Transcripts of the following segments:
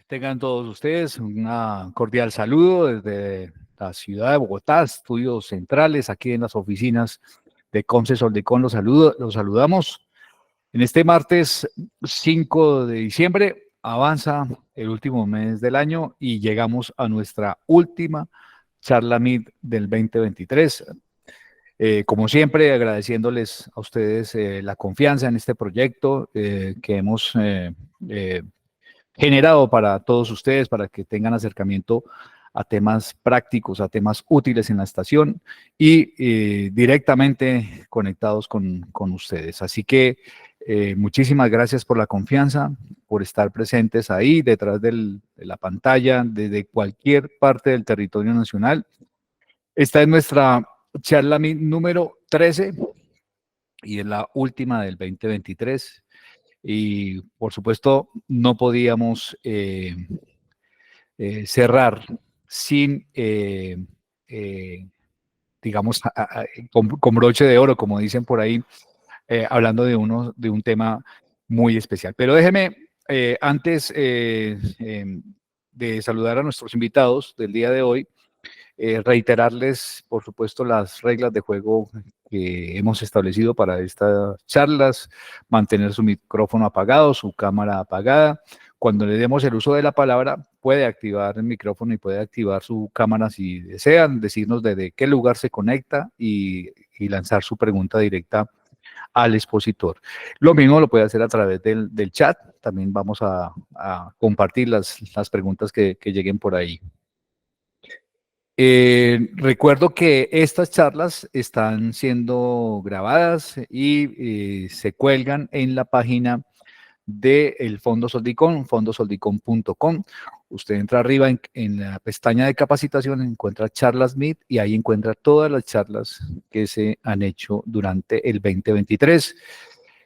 Tengan todos ustedes un cordial saludo desde la ciudad de Bogotá, estudios centrales, aquí en las oficinas de Comce Soldicón. Los saludamos. En este martes 5 de diciembre avanza el último mes del año y llegamos a nuestra última charla Meet del 2023. Como siempre, agradeciéndoles a ustedes la confianza en este proyecto que hemos eh, generado para todos ustedes, para que tengan acercamiento a temas prácticos, a temas útiles en la estación y directamente conectados con ustedes. Así que muchísimas gracias por la confianza, por estar presentes ahí detrás de la pantalla, desde cualquier parte del territorio nacional. Esta es nuestra charla número 13 y es la última del 2023. Y por supuesto, no podíamos cerrar sin, digamos, con broche de oro, como dicen por ahí, hablando de un tema muy especial. Pero déjeme, antes de saludar a nuestros invitados del día de hoy, reiterarles, por supuesto, las reglas de juego que hemos establecido para estas charlas, mantener su micrófono apagado, su cámara apagada. Cuando le demos el uso de la palabra, puede activar el micrófono y puede activar su cámara si desean, decirnos desde qué lugar se conecta y lanzar su pregunta directa al expositor. Lo mismo lo puede hacer a través del chat. También vamos a compartir las preguntas que lleguen por ahí. Recuerdo que estas charlas están siendo grabadas y se cuelgan en la página del Fondo Soldicón, fondosoldicón.com. Usted entra arriba en la pestaña de capacitación, encuentra charlas Meet y ahí encuentra todas las charlas que se han hecho durante el 2023,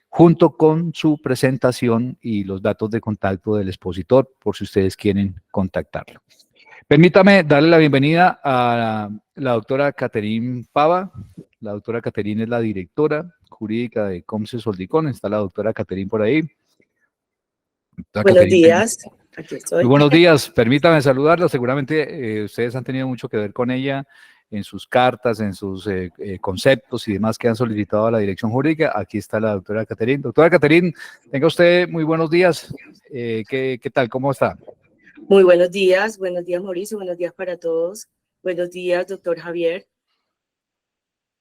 junto con su presentación y los datos de contacto del expositor, por si ustedes quieren contactarlo. Permítame darle la bienvenida a la doctora Caterine Pava. La doctora Caterine es la directora jurídica de Comce Soldicón. Está la doctora Caterine por ahí. Buenos días, aquí estoy. Muy buenos días, permítame saludarla. Seguramente ustedes han tenido mucho que ver con ella en sus cartas, en sus conceptos y demás que han solicitado a la dirección jurídica. Aquí está la doctora Caterine. Doctora Caterine, tenga usted muy buenos días. ¿Qué tal? ¿Cómo está? Muy buenos días Mauricio, buenos días para todos. Buenos días, doctor Javier.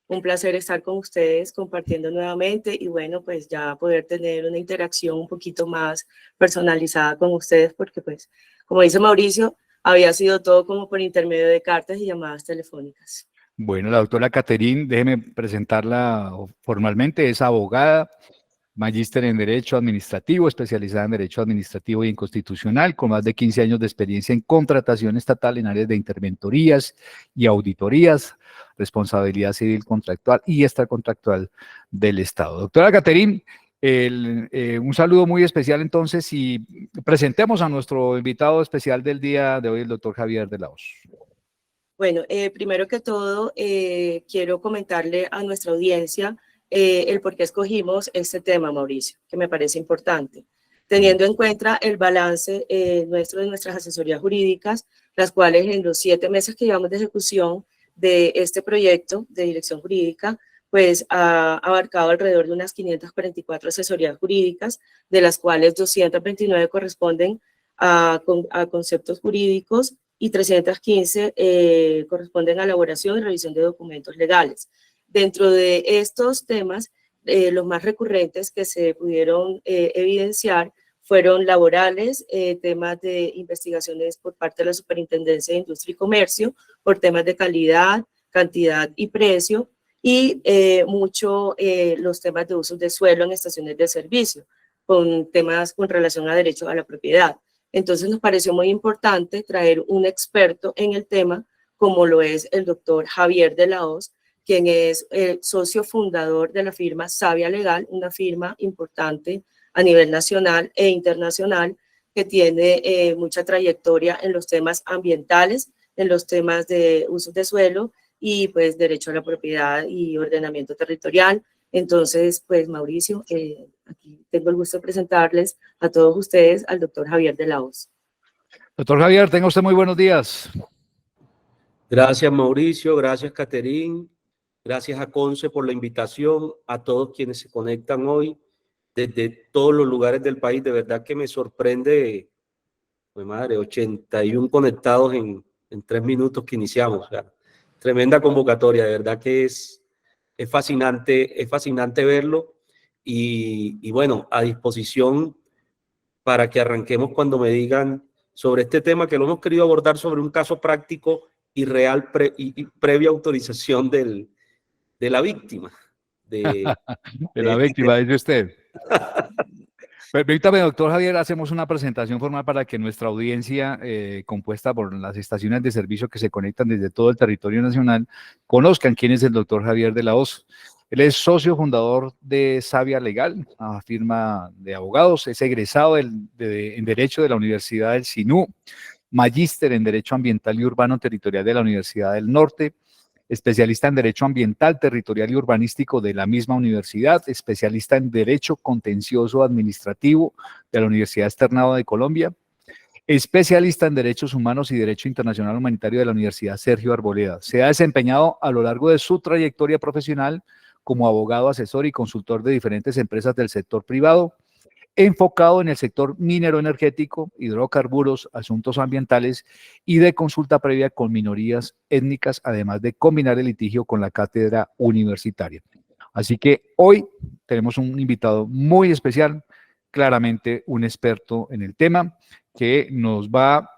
Un placer estar con ustedes compartiendo nuevamente y bueno, pues ya poder tener una interacción un poquito más personalizada con ustedes porque pues, como dice Mauricio, había sido todo como por intermedio de cartas y llamadas telefónicas. Bueno, la doctora Caterine, déjeme presentarla formalmente, es abogada, magíster en Derecho Administrativo, especializada en Derecho Administrativo y en Constitucional, con más de 15 años de experiencia en contratación estatal en áreas de interventorías y auditorías, responsabilidad civil contractual y extracontractual del Estado. Doctora Caterine, un saludo muy especial entonces y presentemos a nuestro invitado especial del día de hoy, el doctor Javier de la Hoz. Bueno, primero que todo, quiero comentarle a nuestra audiencia el por qué escogimos este tema, Mauricio, que me parece importante. Teniendo en cuenta el balance nuestro de nuestras asesorías jurídicas, las cuales en los 7 meses que llevamos de ejecución de este proyecto de dirección jurídica, pues ha abarcado alrededor de unas 544 asesorías jurídicas, de las cuales 229 corresponden a conceptos jurídicos y 315 corresponden a elaboración y revisión de documentos legales. Dentro de estos temas, los más recurrentes que se pudieron evidenciar fueron laborales, temas de investigaciones por parte de la Superintendencia de Industria y Comercio, por temas de calidad, cantidad y precio, y mucho los temas de usos de suelo en estaciones de servicio, con temas con relación a derecho a la propiedad. Entonces nos pareció muy importante traer un experto en el tema, como lo es el doctor Javier de la Hoz, quien es el socio fundador de la firma Savia Legal, una firma importante a nivel nacional e internacional que tiene mucha trayectoria en los temas ambientales, en los temas de usos de suelo y pues derecho a la propiedad y ordenamiento territorial. Entonces, pues Mauricio, aquí tengo el gusto de presentarles a todos ustedes al doctor Javier de la Hoz. Doctor Javier, tenga usted muy buenos días. Gracias, Mauricio, gracias, Caterín, gracias a Conce por la invitación, a todos quienes se conectan hoy desde todos los lugares del país. De verdad que me sorprende, pues madre, 81 conectados en 3 minutos que iniciamos. O sea, tremenda convocatoria, de verdad que es fascinante verlo y bueno, a disposición para que arranquemos cuando me digan sobre este tema que lo hemos querido abordar sobre un caso práctico y real y previa autorización de la víctima. De la víctima, dice usted. Permítame, doctor Javier, hacemos una presentación formal para que nuestra audiencia, compuesta por las estaciones de servicio que se conectan desde todo el territorio nacional, conozcan quién es el doctor Javier de la Hoz. Él es socio fundador de Savia Legal, una firma de abogados, es egresado en Derecho de la Universidad del SINU, magíster en Derecho Ambiental y Urbano Territorial de la Universidad del Norte, especialista en Derecho Ambiental, Territorial y Urbanístico de la misma universidad, especialista en Derecho Contencioso Administrativo de la Universidad Externado de Colombia, especialista en Derechos Humanos y Derecho Internacional Humanitario de la Universidad Sergio Arboleda. Se ha desempeñado a lo largo de su trayectoria profesional como abogado, asesor y consultor de diferentes empresas del sector privado, enfocado en el sector minero energético, hidrocarburos, asuntos ambientales y de consulta previa con minorías étnicas, además de combinar el litigio con la cátedra universitaria. Así que hoy tenemos un invitado muy especial, claramente un experto en el tema, que nos va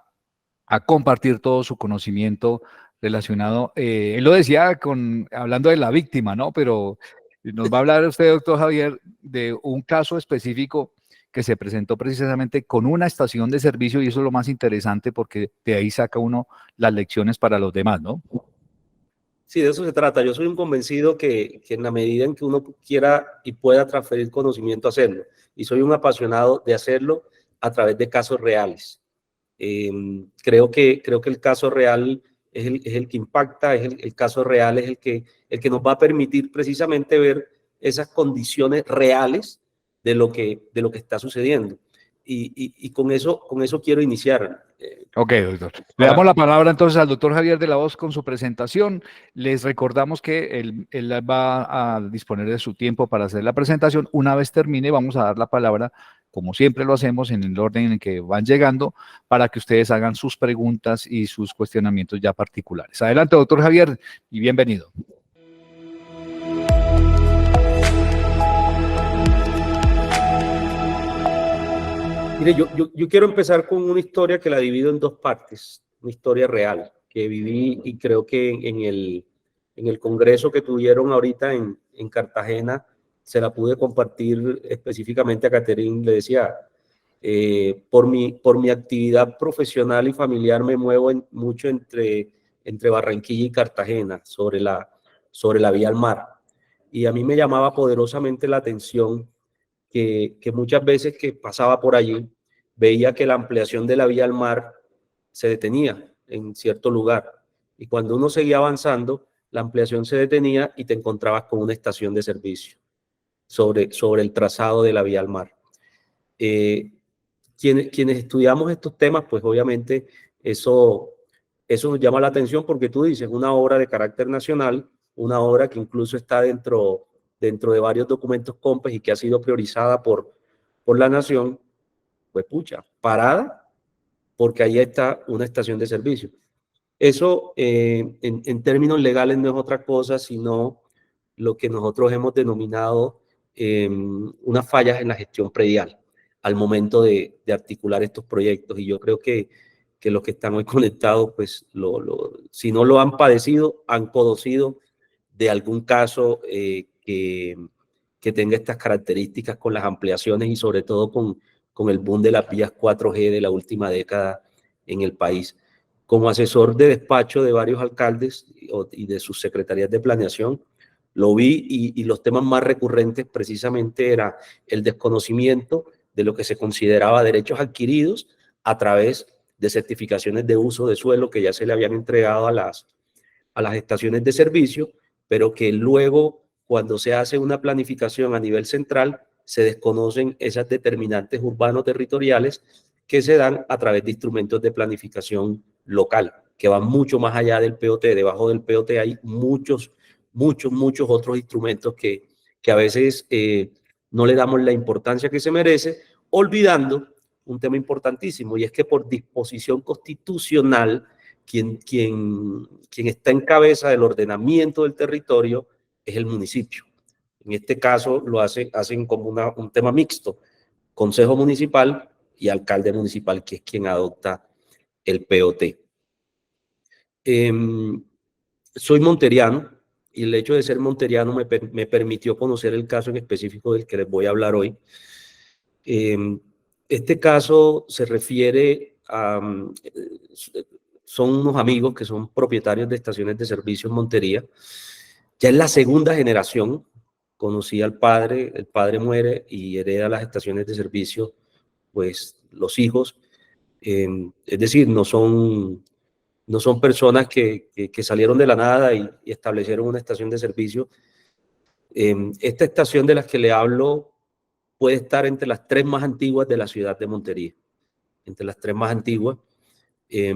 a compartir todo su conocimiento relacionado, él lo decía hablando de la víctima, ¿no? Pero nos va a hablar usted, doctor Javier, de un caso específico que se presentó precisamente con una estación de servicio y eso es lo más interesante porque de ahí saca uno las lecciones para los demás, ¿no? Sí, de eso se trata. Yo soy un convencido que en la medida en que uno quiera y pueda transferir conocimiento, hacerlo. Y soy un apasionado de hacerlo a través de casos reales. Creo que el caso real es el que impacta, el caso real es el que nos va a permitir precisamente ver esas condiciones reales de lo que está sucediendo. Y con eso quiero iniciar. Ok, doctor. Le damos la palabra entonces al doctor Javier de la Hoz con su presentación. Les recordamos que él va a disponer de su tiempo para hacer la presentación. Una vez termine, vamos a dar la palabra, como siempre lo hacemos, en el orden en el que van llegando, para que ustedes hagan sus preguntas y sus cuestionamientos ya particulares. Adelante, doctor Javier, y bienvenido. Mire, yo quiero empezar con una historia que la divido en dos partes, una historia real que viví y creo que en el congreso que tuvieron ahorita en Cartagena se la pude compartir específicamente a Caterín. Le decía, por mi actividad profesional y familiar me muevo mucho entre Barranquilla y Cartagena sobre la vía al mar. Y a mí me llamaba poderosamente la atención que muchas veces que pasaba por allí, veía que la ampliación de la vía al mar se detenía en cierto lugar. Y cuando uno seguía avanzando, la ampliación se detenía y te encontrabas con una estación de servicio sobre el trazado de la vía al mar. Quienes estudiamos estos temas, pues obviamente eso nos llama la atención porque tú dices, una obra de carácter nacional, una obra que incluso está dentro de varios documentos COMPES y que ha sido priorizada por la nación, pues pucha, parada, porque ahí está una estación de servicio. Eso en términos legales no es otra cosa, sino lo que nosotros hemos denominado unas fallas en la gestión predial al momento de articular estos proyectos. Y yo creo que los que están hoy conectados, pues si no lo han padecido, han conocido de algún caso que tenga estas características con las ampliaciones y sobre todo con el boom de las vías 4G de la última década en el país. Como asesor de despacho de varios alcaldes y de sus secretarías de planeación, lo vi y los temas más recurrentes precisamente era el desconocimiento de lo que se consideraba derechos adquiridos a través de certificaciones de uso de suelo que ya se le habían entregado a las estaciones de servicio, pero que luego, cuando se hace una planificación a nivel central, se desconocen esas determinantes urbano-territoriales que se dan a través de instrumentos de planificación local, que van mucho más allá del POT. Debajo del POT hay muchos otros instrumentos que a veces no le damos la importancia que se merece, olvidando un tema importantísimo, y es que por disposición constitucional, quien está en cabeza del ordenamiento del territorio es el municipio. En este caso lo hacen como un tema mixto, consejo municipal y alcalde municipal, que es quien adopta el POT. Soy monteriano, y el hecho de ser monteriano me permitió conocer el caso en específico del que les voy a hablar hoy. Este caso se refiere a... son unos amigos que son propietarios de estaciones de servicio en Montería. Ya es la segunda generación. Conocí al padre, el padre muere y hereda las estaciones de servicio, pues los hijos. Es decir, no son personas que salieron de la nada y establecieron una estación de servicio. Esta estación de las que le hablo puede estar entre las 3 más antiguas de la ciudad de Montería, entre las 3 más antiguas. Y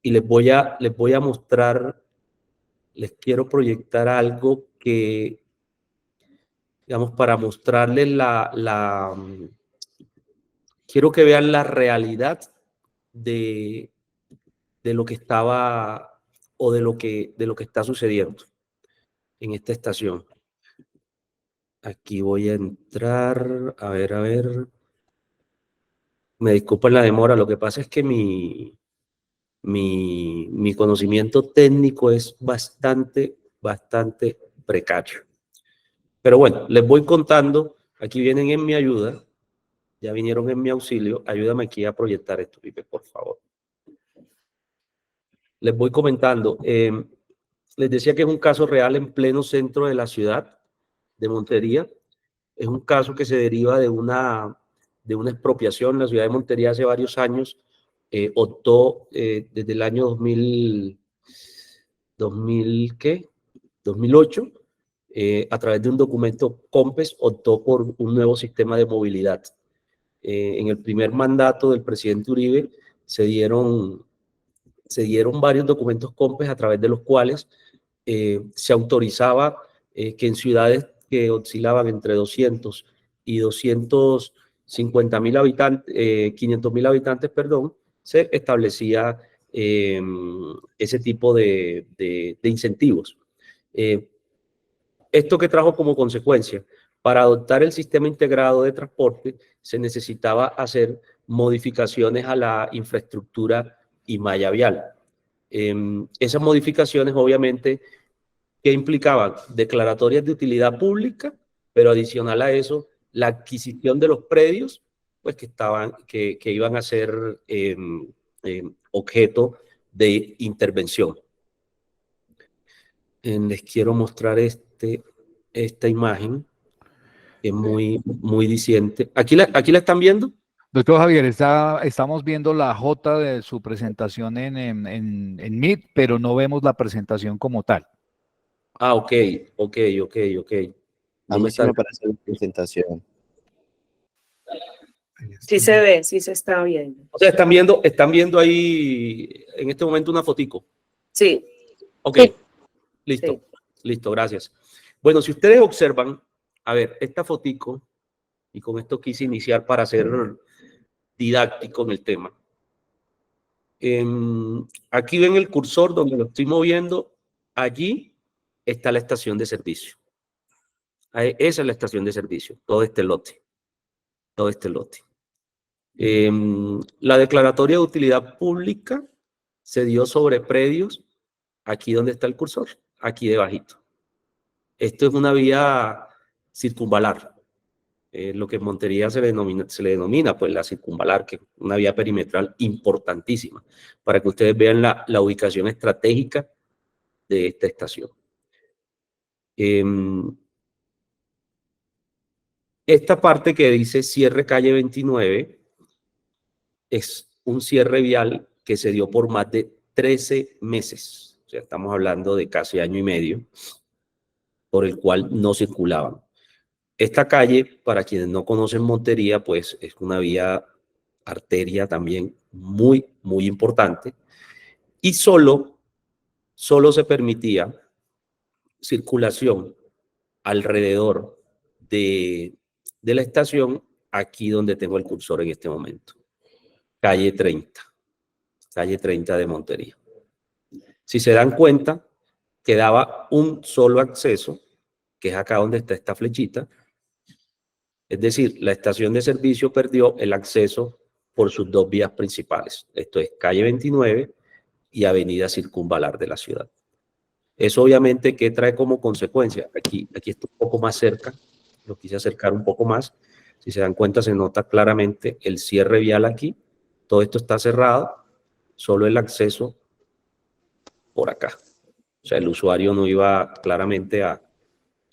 les voy a mostrar, les quiero proyectar algo que, digamos, para mostrarles quiero que vean la realidad de lo que estaba o de lo que está sucediendo en esta estación. Aquí voy a entrar, a ver. Me disculpan la demora, lo que pasa es que mi conocimiento técnico es bastante precario. Pero bueno, les voy contando, aquí vienen en mi ayuda, ya vinieron en mi auxilio. Ayúdame aquí a proyectar esto, Pipe, por favor. Les voy comentando. Les decía que es un caso real en pleno centro de la ciudad de Montería. Es un caso que se deriva de una expropiación. La ciudad de Montería hace varios años optó, desde el año 2008, a través de un documento COMPES, optó por un nuevo sistema de movilidad. En el primer mandato del presidente Uribe se dieron varios documentos COMPES a través de los cuales se autorizaba que en ciudades que oscilaban entre 200 y 250.000 habitantes, 500.000 habitantes, perdón, se establecía ese tipo de incentivos. Esto que trajo como consecuencia, para adoptar el sistema integrado de transporte se necesitaba hacer modificaciones a la infraestructura y malla vial. Esas modificaciones, obviamente, que implicaban declaratorias de utilidad pública, pero adicional a eso, la adquisición de los predios, pues que iban a ser objeto de intervención. Les quiero mostrar esta imagen, que es muy diciente. ¿Aquí la están viendo? Doctor Javier, estamos viendo la J de su presentación en Meet, pero no vemos la presentación como tal. Ah, ok. A mí sí me parece la presentación. Sí se ve, sí se está viendo. O sea, están viendo ahí en este momento una fotico. Sí. Ok, sí. Listo, Sí. Listo, gracias. Bueno, si ustedes observan, a ver, esta fotico, y con esto quise iniciar para ser didáctico en el tema. Aquí ven el cursor donde lo estoy moviendo, allí está la estación de servicio. Esa es la estación de servicio, todo este lote. La declaratoria de utilidad pública se dio sobre predios, aquí donde está el cursor, aquí debajito. Esto es una vía circunvalar, lo que en Montería se le denomina pues la circunvalar, que es una vía perimetral importantísima, para que ustedes vean la ubicación estratégica de esta estación. Esta parte que dice cierre calle 29 es un cierre vial que se dio por más de 13 meses. O sea, estamos hablando de casi año y medio, por el cual no circulaban. Esta calle, para quienes no conocen Montería, pues es una vía arteria también muy, muy importante, y solo se permitía circulación alrededor de la estación, aquí donde tengo el cursor en este momento, calle 30 de Montería. Si se dan cuenta, quedaba un solo acceso, que es acá donde está esta flechita. Es decir, la estación de servicio perdió el acceso por sus dos vías principales. Esto es calle 29 y avenida Circunvalar de la ciudad. Eso obviamente, ¿qué trae como consecuencia? Aquí está un poco más cerca, lo quise acercar un poco más. Si se dan cuenta, se nota claramente el cierre vial aquí. Todo esto está cerrado, solo el acceso por acá. O sea, el usuario no iba claramente a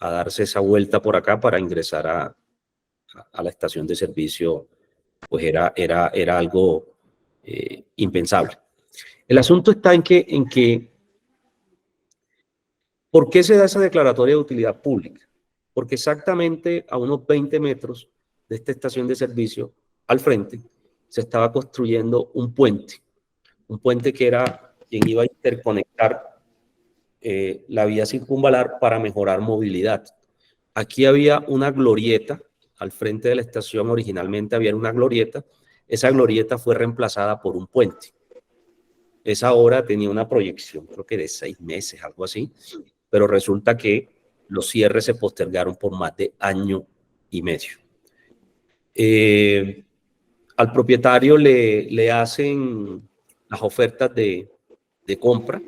darse esa vuelta por acá para ingresar a la estación de servicio, pues era algo impensable. El asunto está en que ¿por qué se da esa declaratoria de utilidad pública? Porque exactamente a unos 20 metros de esta estación de servicio, al frente, se estaba construyendo un puente que era quien iba a interconectar la vía circunvalar para mejorar movilidad. Aquí había una glorieta, al frente de la estación originalmente había una glorieta, esa glorieta fue reemplazada por un puente. Esa obra tenía una proyección, creo que de 6 meses, algo así, pero resulta que los cierres se postergaron por más de año y medio. Al propietario le hacen las ofertas de compra,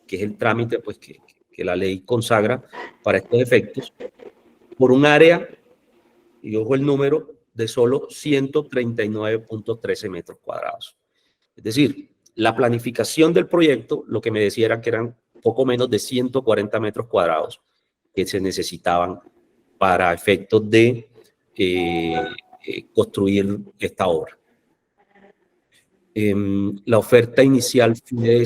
que es el trámite pues, que la ley consagra para estos efectos, por un área, y ojo el número, de solo 139.13 metros cuadrados. Es decir, la planificación del proyecto, lo que me decía era que eran poco menos de 140 metros cuadrados que se necesitaban para efectos de construir esta obra. La oferta inicial fue de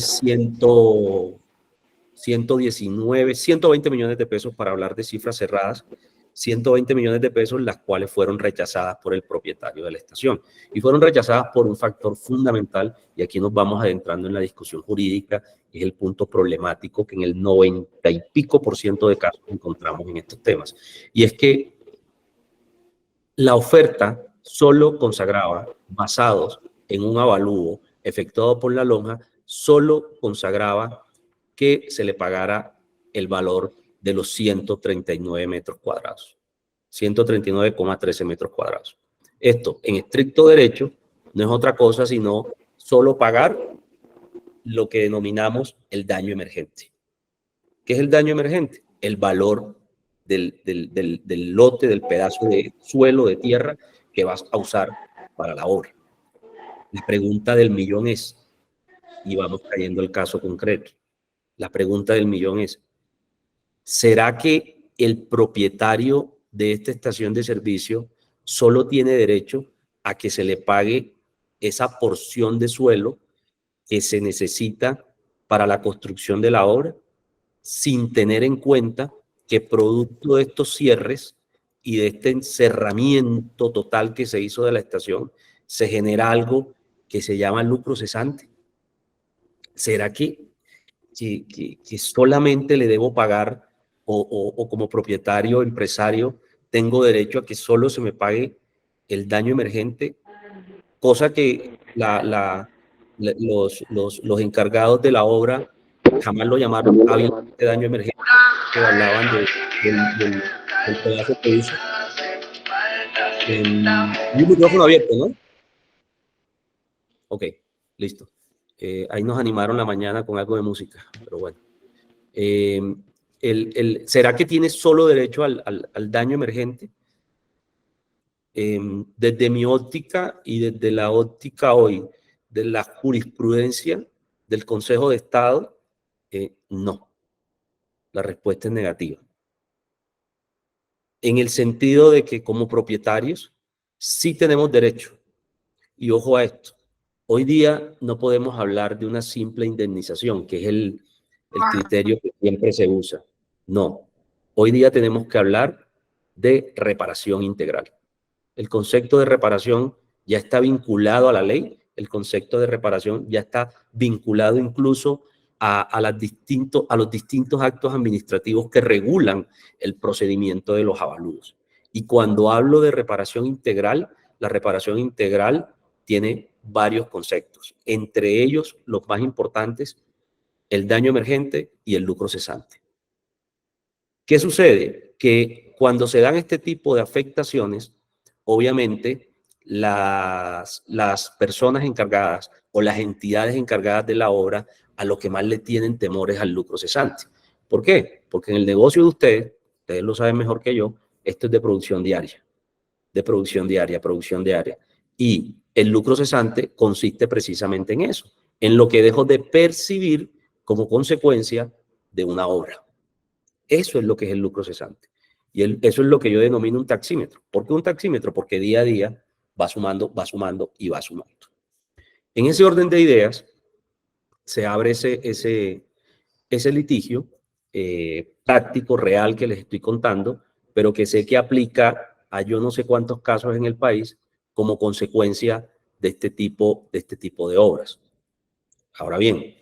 120 millones de pesos, para hablar de cifras cerradas, 120 millones de pesos, las cuales fueron rechazadas por el propietario de la estación. Y fueron rechazadas por un factor fundamental, y aquí nos vamos adentrando en la discusión jurídica, que es el punto problemático que en el 90 y pico % de casos encontramos en estos temas. Y es que la oferta solo consagraba, basados en un avalúo efectuado por la lonja, solo consagraba que se le pagara el valor de los 139 metros cuadrados, 139,13 metros cuadrados. Esto, en estricto derecho, no es otra cosa sino solo pagar lo que denominamos el daño emergente. ¿Qué es el daño emergente? El valor del lote, del pedazo de suelo, de tierra que vas a usar para la obra. La pregunta del millón es, y vamos cayendo al caso concreto, la pregunta del millón es, ¿será que el propietario de esta estación de servicio solo tiene derecho a que se le pague esa porción de suelo que se necesita para la construcción de la obra, sin tener en cuenta que producto de estos cierres y de este encerramiento total que se hizo de la estación, se genera algo que se llama lucro cesante? ¿Será que solamente le debo pagar o como propietario, empresario, tengo derecho a que solo se me pague el daño emergente? Cosa que los encargados de la obra jamás lo llamaron de daño emergente, que hablaban del pedazo que hizo. Un micrófono abierto, ¿no? Ok, listo. Ahí nos animaron la mañana con algo de música, pero bueno. ¿Será que tiene solo derecho al daño emergente? Desde mi óptica y desde la óptica hoy de la jurisprudencia del Consejo de Estado, no. La respuesta es negativa. En el sentido de que como propietarios sí tenemos derecho. Y ojo a esto. Hoy día no podemos hablar de una simple indemnización, que es el criterio que siempre se usa. No. Hoy día tenemos que hablar de reparación integral. El concepto de reparación ya está vinculado a la ley, el concepto de reparación ya está vinculado incluso a los distintos actos administrativos que regulan el procedimiento de los avaludos. Y cuando hablo de reparación integral, la reparación integral tiene varios conceptos, entre ellos los más importantes, el daño emergente y el lucro cesante. ¿Qué sucede? Que cuando se dan este tipo de afectaciones, obviamente las personas encargadas o las entidades encargadas de la obra a lo que más le tienen temor es al lucro cesante. ¿Por qué? Porque en el negocio de ustedes lo saben mejor que yo, esto es de producción diaria, producción diaria. Y el lucro cesante consiste precisamente en eso, en lo que dejo de percibir como consecuencia de una obra. Eso es lo que es el lucro cesante. Y eso es lo que yo denomino un taxímetro. ¿Por qué un taxímetro? Porque día a día va sumando y va sumando. En ese orden de ideas, se abre ese litigio táctico, real, que les estoy contando, pero que sé que aplica a yo no sé cuántos casos en el país como consecuencia de este tipo de obras. Ahora bien,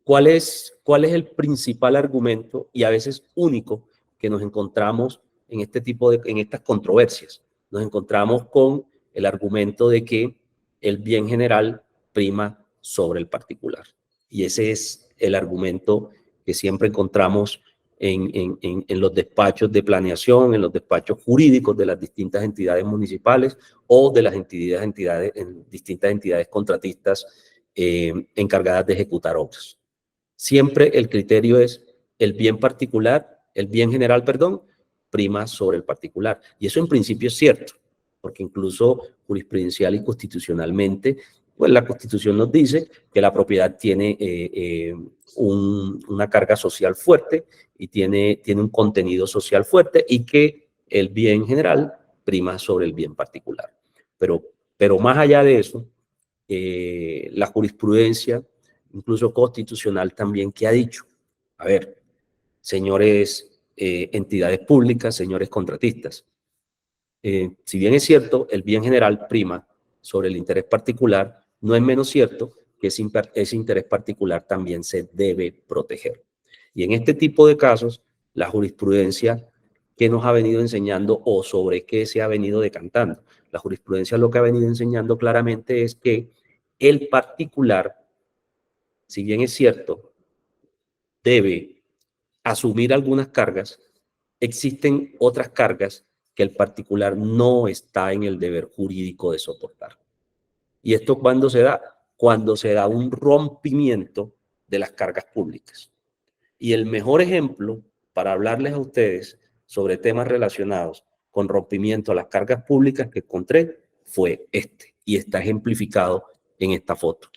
¿cuál es el principal argumento y a veces único que nos encontramos en estas controversias? Nos encontramos con el argumento de que el bien general prima sobre el particular. Y ese es el argumento que siempre encontramos en los despachos de planeación, en los despachos jurídicos de las distintas entidades municipales o de las distintas entidades contratistas encargadas de ejecutar obras. Siempre el criterio es el bien general, prima sobre el particular. Y eso en principio es cierto, porque incluso jurisprudencial y constitucionalmente, pues la Constitución nos dice que la propiedad tiene una carga social fuerte y tiene un contenido social fuerte y que el bien general prima sobre el bien particular. Pero más allá de eso, la jurisprudencia, incluso constitucional también, que ha dicho, a ver, señores entidades públicas, señores contratistas, si bien es cierto, el bien general prima sobre el interés particular, no es menos cierto que ese interés particular también se debe proteger. Y en este tipo de casos, la jurisprudencia que nos ha venido enseñando o sobre qué se ha venido decantando. La jurisprudencia lo que ha venido enseñando claramente es que el particular, si bien es cierto, debe asumir algunas cargas, existen otras cargas que el particular no está en el deber jurídico de soportar. ¿Y esto cuándo se da? Cuando se da un rompimiento de las cargas públicas. Y el mejor ejemplo para hablarles a ustedes sobre temas relacionados con rompimiento a las cargas públicas que encontré fue este, y está ejemplificado en esta foto.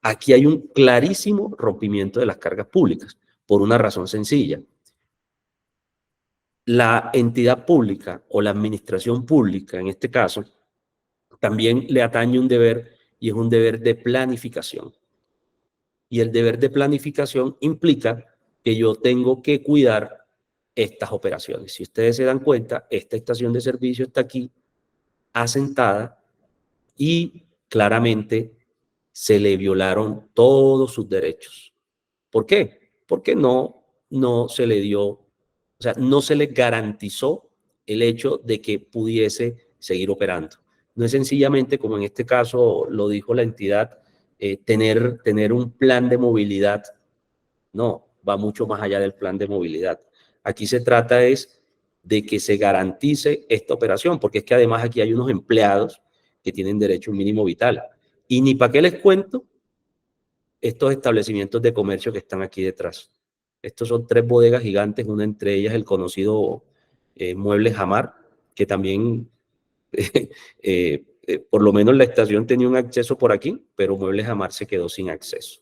Aquí hay un clarísimo rompimiento de las cargas públicas, por una razón sencilla. La entidad pública o la administración pública, en este caso, también le atañe un deber, y es un deber de planificación. Y el deber de planificación implica que yo tengo que cuidar estas operaciones. Si ustedes se dan cuenta, esta estación de servicio está aquí, asentada, y claramente se le violaron todos sus derechos. ¿Por qué? Porque no se le dio, o sea, no se le garantizó el hecho de que pudiese seguir operando. No es sencillamente, como en este caso lo dijo la entidad, tener un plan de movilidad. No, va mucho más allá del plan de movilidad. Aquí se trata es de que se garantice esta operación, porque es que además aquí hay unos empleados que tienen derecho a un mínimo vital. Y ni para qué les cuento estos establecimientos de comercio que están aquí detrás. Estos son 3 bodegas gigantes, una entre ellas el conocido Muebles Jamar, que también, por lo menos la estación tenía un acceso por aquí, pero Muebles Jamar se quedó sin acceso.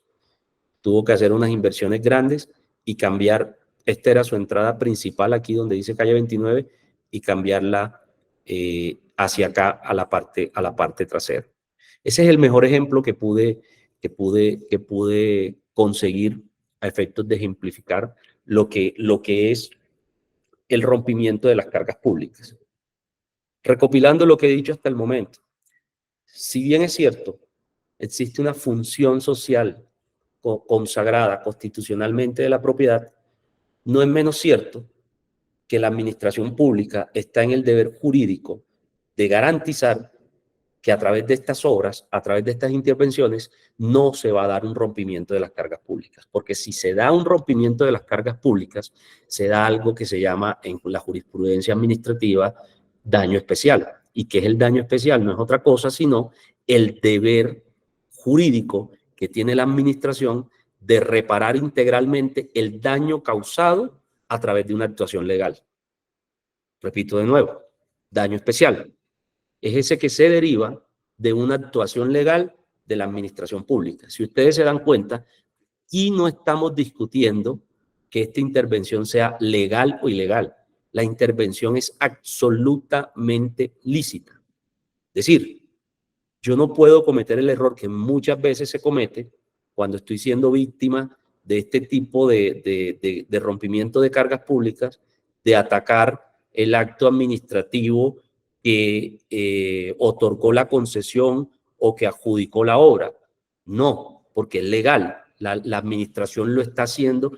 Tuvo que hacer unas inversiones grandes y cambiar, esta era su entrada principal aquí donde dice calle 29, y cambiarla hacia acá a la parte trasera. Ese es el mejor ejemplo que pude conseguir a efectos de ejemplificar lo que es el rompimiento de las cargas públicas. Recopilando lo que he dicho hasta el momento, Si bien es cierto, existe una función social consagrada constitucionalmente de la propiedad, no es menos cierto que la administración pública está en el deber jurídico de garantizar que a través de estas obras, a través de estas intervenciones, no se va a dar un rompimiento de las cargas públicas. Porque si se da un rompimiento de las cargas públicas, se da algo que se llama en la jurisprudencia administrativa daño especial. ¿Y qué es el daño especial? No es otra cosa sino el deber jurídico que tiene la administración de reparar integralmente el daño causado a través de una actuación legal. Repito de nuevo, daño especial es ese que se deriva de una actuación legal de la administración pública. Si ustedes se dan cuenta, aquí no estamos discutiendo que esta intervención sea legal o ilegal. La intervención es absolutamente lícita. Es decir, yo no puedo cometer el error que muchas veces se comete cuando estoy siendo víctima de este tipo de rompimiento de cargas públicas, de atacar el acto administrativo que otorgó la concesión o que adjudicó la obra. No, porque es legal. La administración lo está haciendo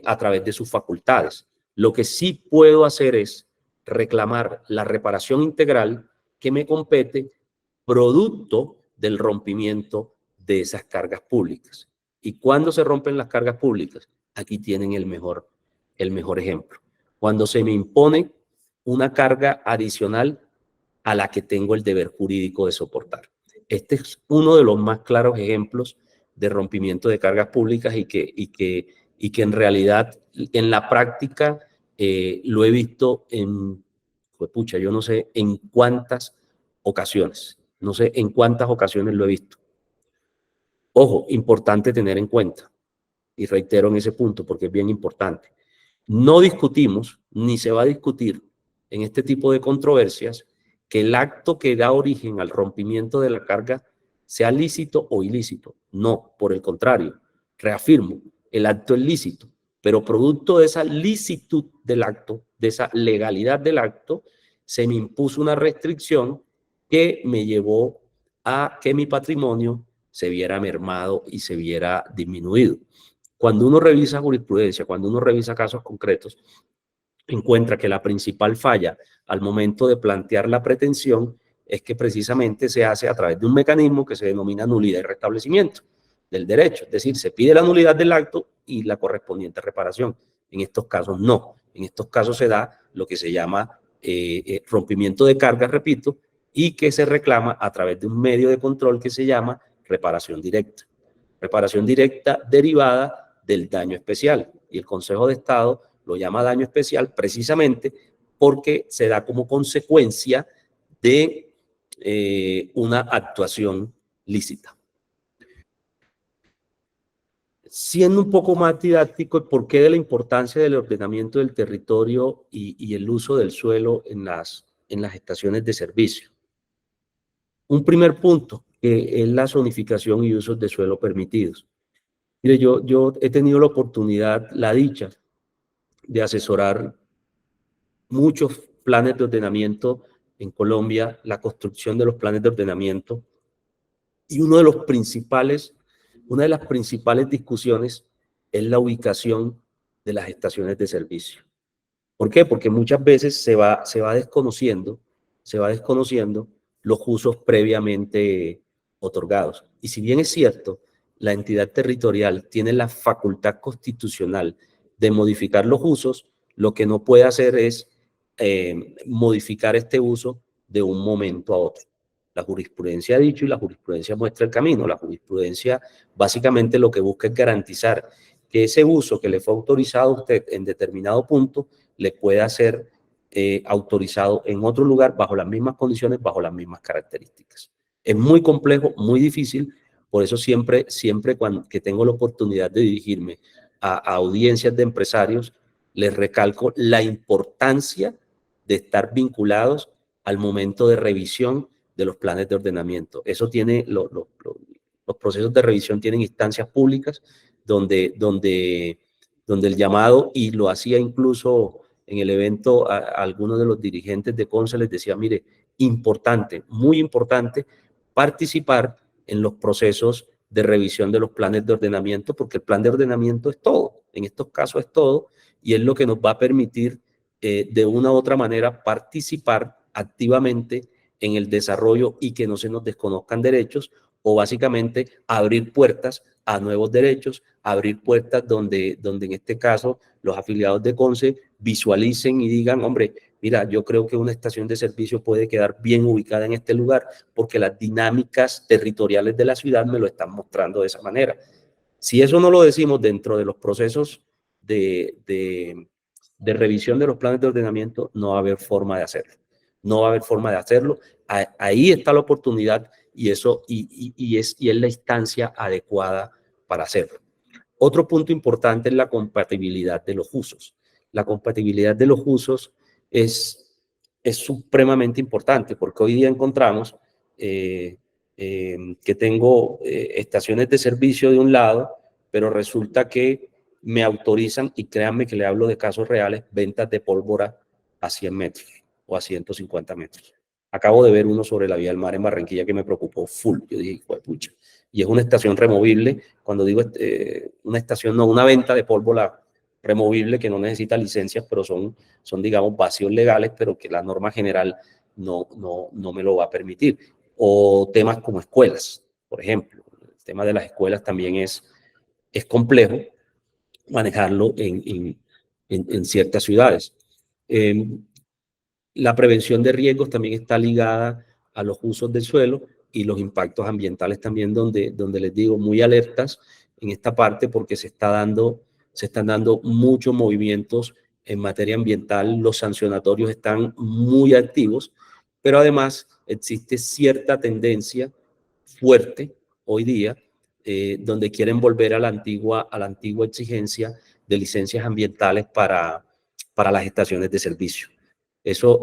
a través de sus facultades. Lo que sí puedo hacer es reclamar la reparación integral que me compete producto del rompimiento de esas cargas públicas. ¿Y cuándo se rompen las cargas públicas? Aquí tienen el mejor ejemplo. Cuando se me impone una carga adicional a la que tengo el deber jurídico de soportar. Este es uno de los más claros ejemplos de rompimiento de cargas públicas y que en realidad en la práctica lo he visto yo no sé en cuántas ocasiones. No sé en cuántas ocasiones lo he visto. Ojo, importante tener en cuenta, y reitero en ese punto porque es bien importante. No discutimos, ni se va a discutir en este tipo de controversias, que el acto que da origen al rompimiento de la carga sea lícito o ilícito. No, por el contrario, reafirmo, el acto es lícito, pero producto de esa licitud del acto, de esa legalidad del acto, se me impuso una restricción que me llevó a que mi patrimonio se viera mermado y se viera disminuido. Cuando uno revisa jurisprudencia, cuando uno revisa casos concretos, encuentra que la principal falla al momento de plantear la pretensión es que precisamente se hace a través de un mecanismo que se denomina nulidad y restablecimiento del derecho. Es decir, se pide la nulidad del acto y la correspondiente reparación. En estos casos no. En estos casos se da lo que se llama rompimiento de carga, repito, y que se reclama a través de un medio de control que se llama reparación directa. Reparación directa derivada del daño especial. Y el Consejo de Estado lo llama daño especial precisamente porque se da como consecuencia de una actuación lícita. Siendo un poco más didáctico, el porqué de la importancia del ordenamiento del territorio y el uso del suelo en las estaciones de servicio. Un primer punto, que es la zonificación y usos de suelo permitidos. Mire, yo he tenido la oportunidad, la dicha, de asesorar muchos planes de ordenamiento en Colombia, la construcción de los planes de ordenamiento, y una de las principales discusiones es la ubicación de las estaciones de servicio. ¿Por qué? Porque muchas veces se va desconociendo los usos previamente otorgados. Y si bien es cierto, la entidad territorial tiene la facultad constitucional de modificar los usos, lo que no puede hacer es modificar este uso de un momento a otro. La jurisprudencia ha dicho y la jurisprudencia muestra el camino. La jurisprudencia básicamente lo que busca es garantizar que ese uso que le fue autorizado a usted en determinado punto le pueda ser autorizado en otro lugar bajo las mismas condiciones, bajo las mismas características. Es muy complejo, muy difícil, por eso siempre que tengo la oportunidad de dirigirme a audiencias de empresarios, les recalco la importancia de estar vinculados al momento de revisión de los planes de ordenamiento. Eso tiene, los procesos de revisión tienen instancias públicas donde el llamado, y lo hacía incluso en el evento a algunos de los dirigentes de CONSE, les decía, mire, importante, muy importante, participar en los procesos de revisión de los planes de ordenamiento, porque el plan de ordenamiento es todo, en estos casos es todo, y es lo que nos va a permitir de una u otra manera participar activamente en el desarrollo y que no se nos desconozcan derechos, o básicamente abrir puertas a nuevos derechos, abrir puertas donde en este caso los afiliados de CONCE visualicen y digan, hombre, mira, yo creo que una estación de servicio puede quedar bien ubicada en este lugar porque las dinámicas territoriales de la ciudad me lo están mostrando de esa manera. Si eso no lo decimos dentro de los procesos de revisión de los planes de ordenamiento, no va a haber forma de hacerlo. No va a haber forma de hacerlo. Ahí está la oportunidad y es la instancia adecuada para hacerlo. Otro punto importante es la compatibilidad de los usos. La compatibilidad de los usos es supremamente importante porque hoy día encontramos que tengo estaciones de servicio de un lado, pero resulta que me autorizan, y créanme que le hablo de casos reales, ventas de pólvora a 100 metros o a 150 metros. Acabo de ver uno sobre la vía del mar en Barranquilla que me preocupó full. Yo dije, pucha. Y es una estación removible. Cuando digo una estación, no, una venta de pólvora removible que no necesita licencias, pero son digamos, vacíos legales, pero que la norma general no me lo va a permitir. O temas como escuelas, por ejemplo. El tema de las escuelas también es complejo manejarlo en ciertas ciudades. La prevención de riesgos también está ligada a los usos del suelo y los impactos ambientales también, donde les digo, muy alertas en esta parte porque se están dando muchos movimientos en materia ambiental, los sancionatorios están muy activos, pero además existe cierta tendencia fuerte hoy día donde quieren volver a la antigua exigencia de licencias ambientales para las estaciones de servicio. Eso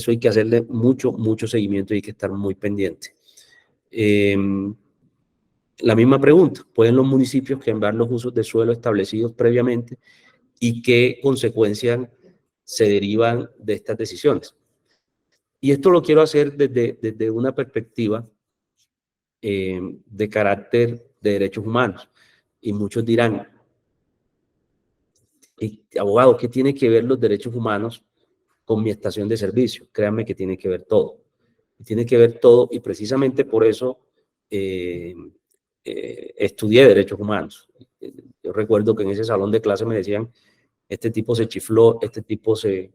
hay que hacerle mucho seguimiento y hay que estar muy pendiente. La misma pregunta, ¿pueden los municipios cambiar los usos de suelo establecidos previamente y qué consecuencias se derivan de estas decisiones? Y esto lo quiero hacer desde una perspectiva de carácter de derechos humanos. Y muchos dirán, abogado, ¿qué tiene que ver los derechos humanos con mi estación de servicio? Créanme que tiene que ver todo. Tiene que ver todo y precisamente por eso estudié derechos humanos. Yo recuerdo que en ese salón de clase me decían, este tipo se chifló, este tipo se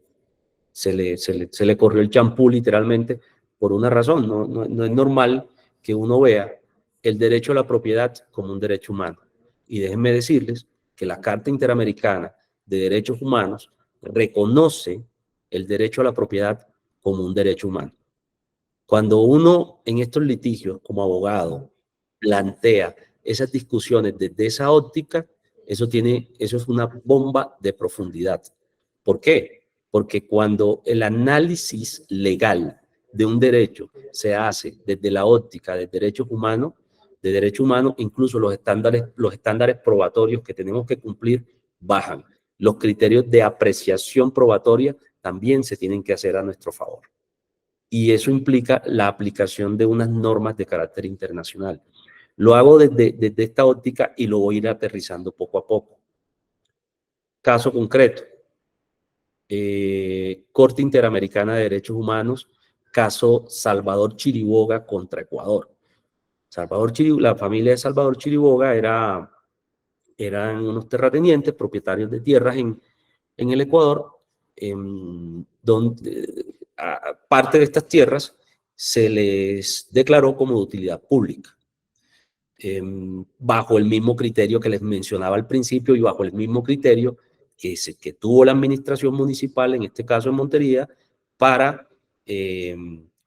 le corrió el champú literalmente por una razón. No es normal que uno vea el derecho a la propiedad como un derecho humano. Y déjenme decirles que la Carta Interamericana de Derechos Humanos reconoce el derecho a la propiedad como un derecho humano. Cuando uno en estos litigios como abogado plantea esas discusiones desde esa óptica, eso es una bomba de profundidad. ¿Por qué? Porque cuando el análisis legal de un derecho se hace desde la óptica de derechos humanos, incluso los estándares probatorios que tenemos que cumplir bajan. Los criterios de apreciación probatoria también se tienen que hacer a nuestro favor. Y eso implica la aplicación de unas normas de carácter internacional. Lo hago desde esta óptica y lo voy a ir aterrizando poco a poco. Caso concreto. Corte Interamericana de Derechos Humanos, caso Salvador Chiriboga contra Ecuador. La familia de Salvador Chiriboga eran unos terratenientes, propietarios de tierras en el Ecuador, donde parte de estas tierras se les declaró como de utilidad pública. Bajo el mismo criterio que les mencionaba al principio y bajo el mismo criterio que tuvo la administración municipal, en este caso en Montería, para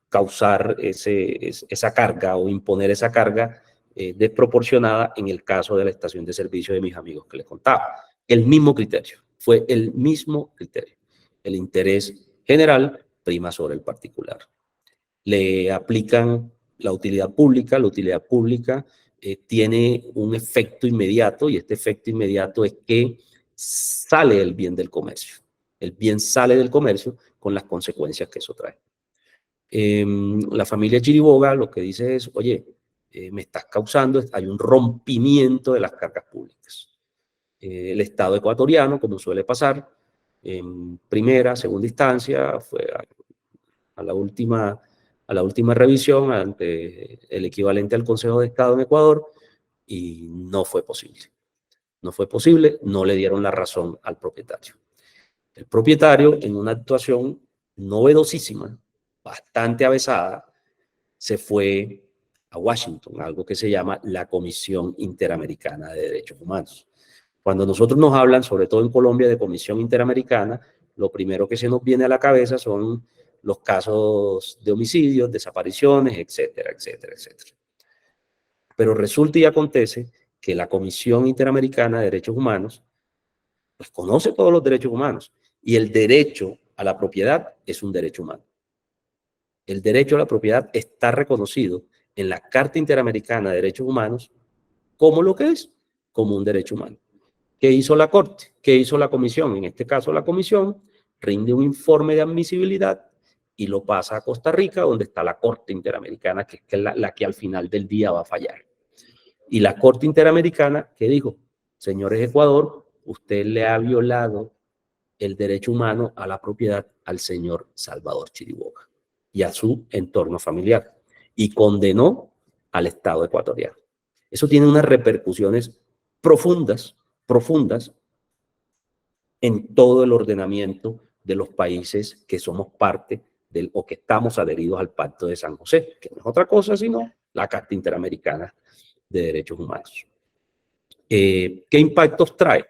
causar esa carga o imponer esa carga desproporcionada en el caso de la estación de servicio de mis amigos que les contaba. El mismo criterio, fue el mismo criterio. El interés general prima sobre el particular. Le aplican la utilidad pública tiene un efecto inmediato y este efecto inmediato es que sale el bien del comercio. El bien sale del comercio con las consecuencias que eso trae. La familia Chiriboga lo que dice es, oye, me estás causando, hay un rompimiento de las cargas públicas. El Estado ecuatoriano, como suele pasar, en primera, segunda instancia, fue a la última revisión ante el equivalente al Consejo de Estado en Ecuador y no fue posible. No fue posible, no le dieron la razón al propietario. El propietario, en una actuación novedosísima, bastante avesada, se fue a Washington, algo que se llama la Comisión Interamericana de Derechos Humanos. Cuando nosotros nos hablan, sobre todo en Colombia, de Comisión Interamericana, lo primero que se nos viene a la cabeza son los casos de homicidios, desapariciones, etcétera, etcétera, etcétera. Pero resulta y acontece que la Comisión Interamericana de Derechos Humanos pues conoce todos los derechos humanos y el derecho a la propiedad es un derecho humano. El derecho a la propiedad está reconocido en la Carta Interamericana de Derechos Humanos como lo que es, como un derecho humano. ¿Qué hizo la Corte? ¿Qué hizo la Comisión? En este caso, la Comisión rinde un informe de admisibilidad y lo pasa a Costa Rica, donde está la Corte Interamericana, que es la que al final del día va a fallar. Y la Corte Interamericana, ¿qué dijo? Señores Ecuador, usted le ha violado el derecho humano a la propiedad al señor Salvador Chiriboga y a su entorno familiar, y condenó al Estado ecuatoriano. Eso tiene unas repercusiones profundas en todo el ordenamiento de los países que somos parte del, o que estamos adheridos al Pacto de San José, que no es otra cosa sino la Carta Interamericana de Derechos Humanos. ¿Qué impactos trae?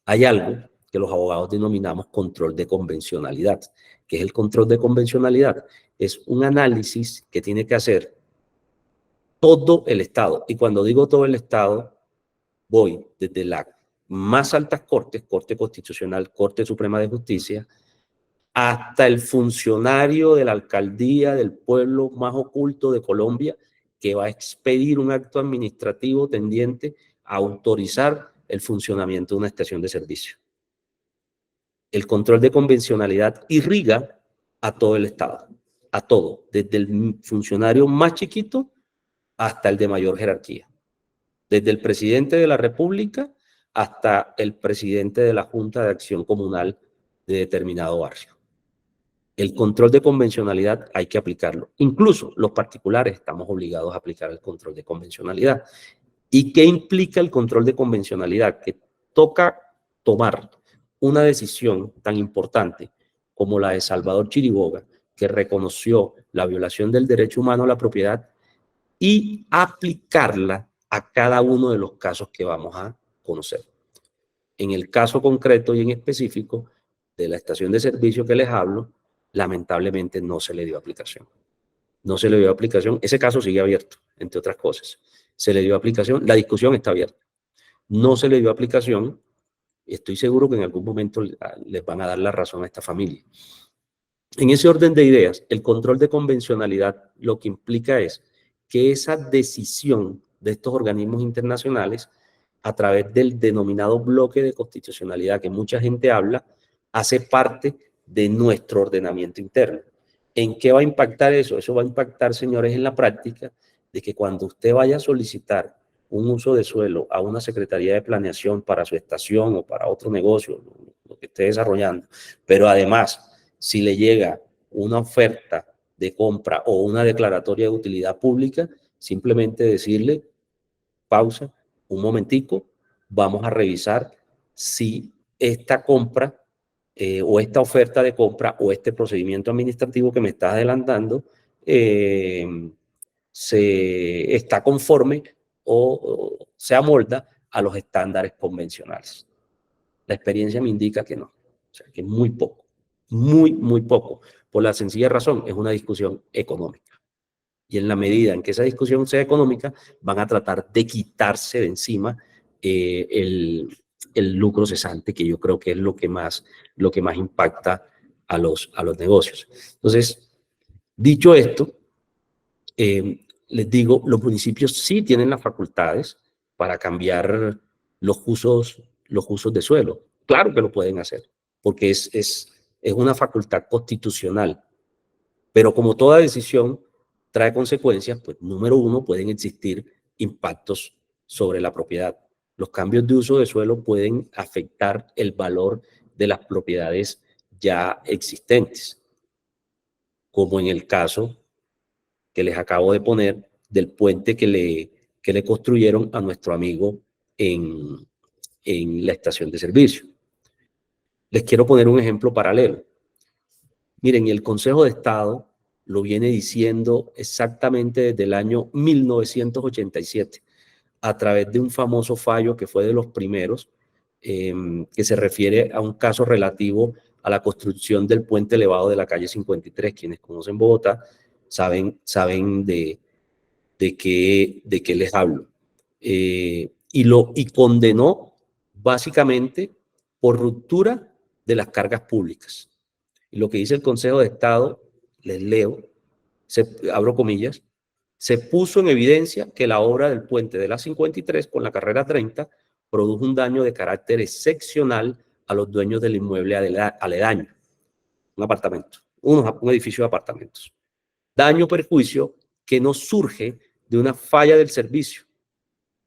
Hay algo que los abogados denominamos control de convencionalidad. ¿Qué es el control de convencionalidad? Es un análisis que tiene que hacer todo el Estado. Y cuando digo todo el Estado, voy desde las más altas cortes, Corte Constitucional, Corte Suprema de Justicia, hasta el funcionario de la alcaldía del pueblo más oculto de Colombia, que va a expedir un acto administrativo tendiente a autorizar el funcionamiento de una estación de servicio. El control de convencionalidad irriga a todo el Estado, a todo, desde el funcionario más chiquito hasta el de mayor jerarquía, desde el presidente de la República hasta el presidente de la Junta de Acción Comunal de determinado barrio. El control de convencionalidad hay que aplicarlo. Incluso los particulares estamos obligados a aplicar el control de convencionalidad. ¿Y qué implica el control de convencionalidad? Que toca tomar una decisión tan importante como la de Salvador Chiriboga, que reconoció la violación del derecho humano a la propiedad, y aplicarla a cada uno de los casos que vamos a conocer. En el caso concreto y en específico de la estación de servicio que les hablo, lamentablemente no se le dio aplicación. No se le dio aplicación. Ese caso sigue abierto, entre otras cosas. Se le dio aplicación, la discusión está abierta. No se le dio aplicación. Estoy seguro que en algún momento les van a dar la razón a esta familia. En ese orden de ideas, el control de convencionalidad lo que implica es que esa decisión de estos organismos internacionales, a través del denominado bloque de constitucionalidad que mucha gente habla, hace parte de nuestro ordenamiento interno. ¿En qué va a impactar eso? Eso va a impactar, señores, en la práctica de que cuando usted vaya a solicitar un uso de suelo a una Secretaría de Planeación para su estación o para otro negocio, lo que esté desarrollando, pero además, si le llega una oferta de compra o una declaratoria de utilidad pública, simplemente decirle, pausa, un momentico, vamos a revisar si esta compra o esta oferta de compra o este procedimiento administrativo que me está adelantando se está conforme o se amolda a los estándares convencionales. La experiencia me indica que no, o sea, que muy poco, muy poco, por la sencilla razón, es una discusión económica. Y en la medida en que esa discusión sea económica, van a tratar de quitarse de encima el lucro cesante, que yo creo que es lo que más impacta a los negocios. Entonces, dicho esto, les digo, los municipios sí tienen las facultades para cambiar los usos de suelo. Claro que lo pueden hacer, porque es una facultad constitucional. Pero como toda decisión trae consecuencias, pues número uno, pueden existir impactos sobre la propiedad. Los cambios de uso de suelo pueden afectar el valor de las propiedades ya existentes, como en el caso que les acabo de poner del puente que le construyeron a nuestro amigo en la estación de servicio. Les quiero poner un ejemplo paralelo. Miren, el Consejo de Estado lo viene diciendo exactamente desde el año 1987, a través de un famoso fallo que fue de los primeros, que se refiere a un caso relativo a la construcción del puente elevado de la calle 53. Quienes conocen Bogotá saben de qué les hablo. Y condenó básicamente por ruptura de las cargas públicas. Y lo que dice el Consejo de Estado, les leo, abro comillas, se puso en evidencia que la obra del puente de la 53 con la carrera 30 produjo un daño de carácter excepcional a los dueños del inmueble aledaño, un apartamento, un edificio de apartamentos. Daño o perjuicio que no surge de una falla del servicio,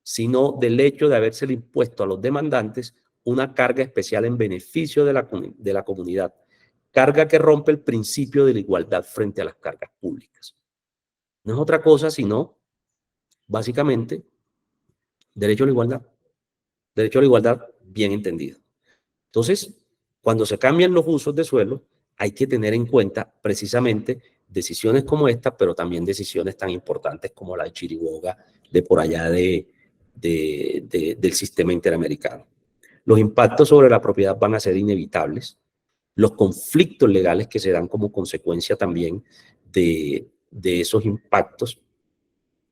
sino del hecho de habérsele impuesto a los demandantes una carga especial en beneficio de la comunidad, carga que rompe el principio de la igualdad frente a las cargas públicas. No es otra cosa sino, básicamente, derecho a la igualdad bien entendido. Entonces, cuando se cambian los usos de suelo, hay que tener en cuenta precisamente decisiones como esta, pero también decisiones tan importantes como la de Chiriboga, de por allá del sistema interamericano. Los impactos sobre la propiedad van a ser inevitables. Los conflictos legales que se dan como consecuencia también de esos impactos,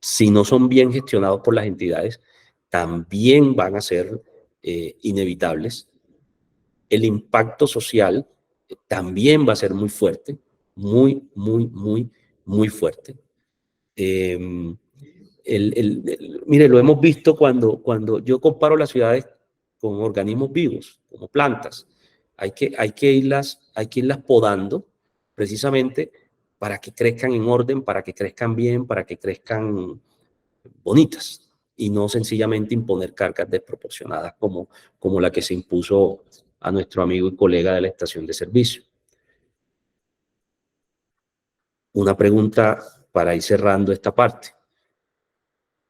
si no son bien gestionados por las entidades, también van a ser inevitables. El impacto social también va a ser muy fuerte, muy fuerte. Mire, lo hemos visto cuando yo comparo las ciudades con organismos vivos, como plantas. Hay que irlas podando precisamente para que crezcan en orden, para que crezcan bien, para que crezcan bonitas y no sencillamente imponer cargas desproporcionadas como la que se impuso a nuestro amigo y colega de la estación de servicio. Una pregunta para ir cerrando esta parte.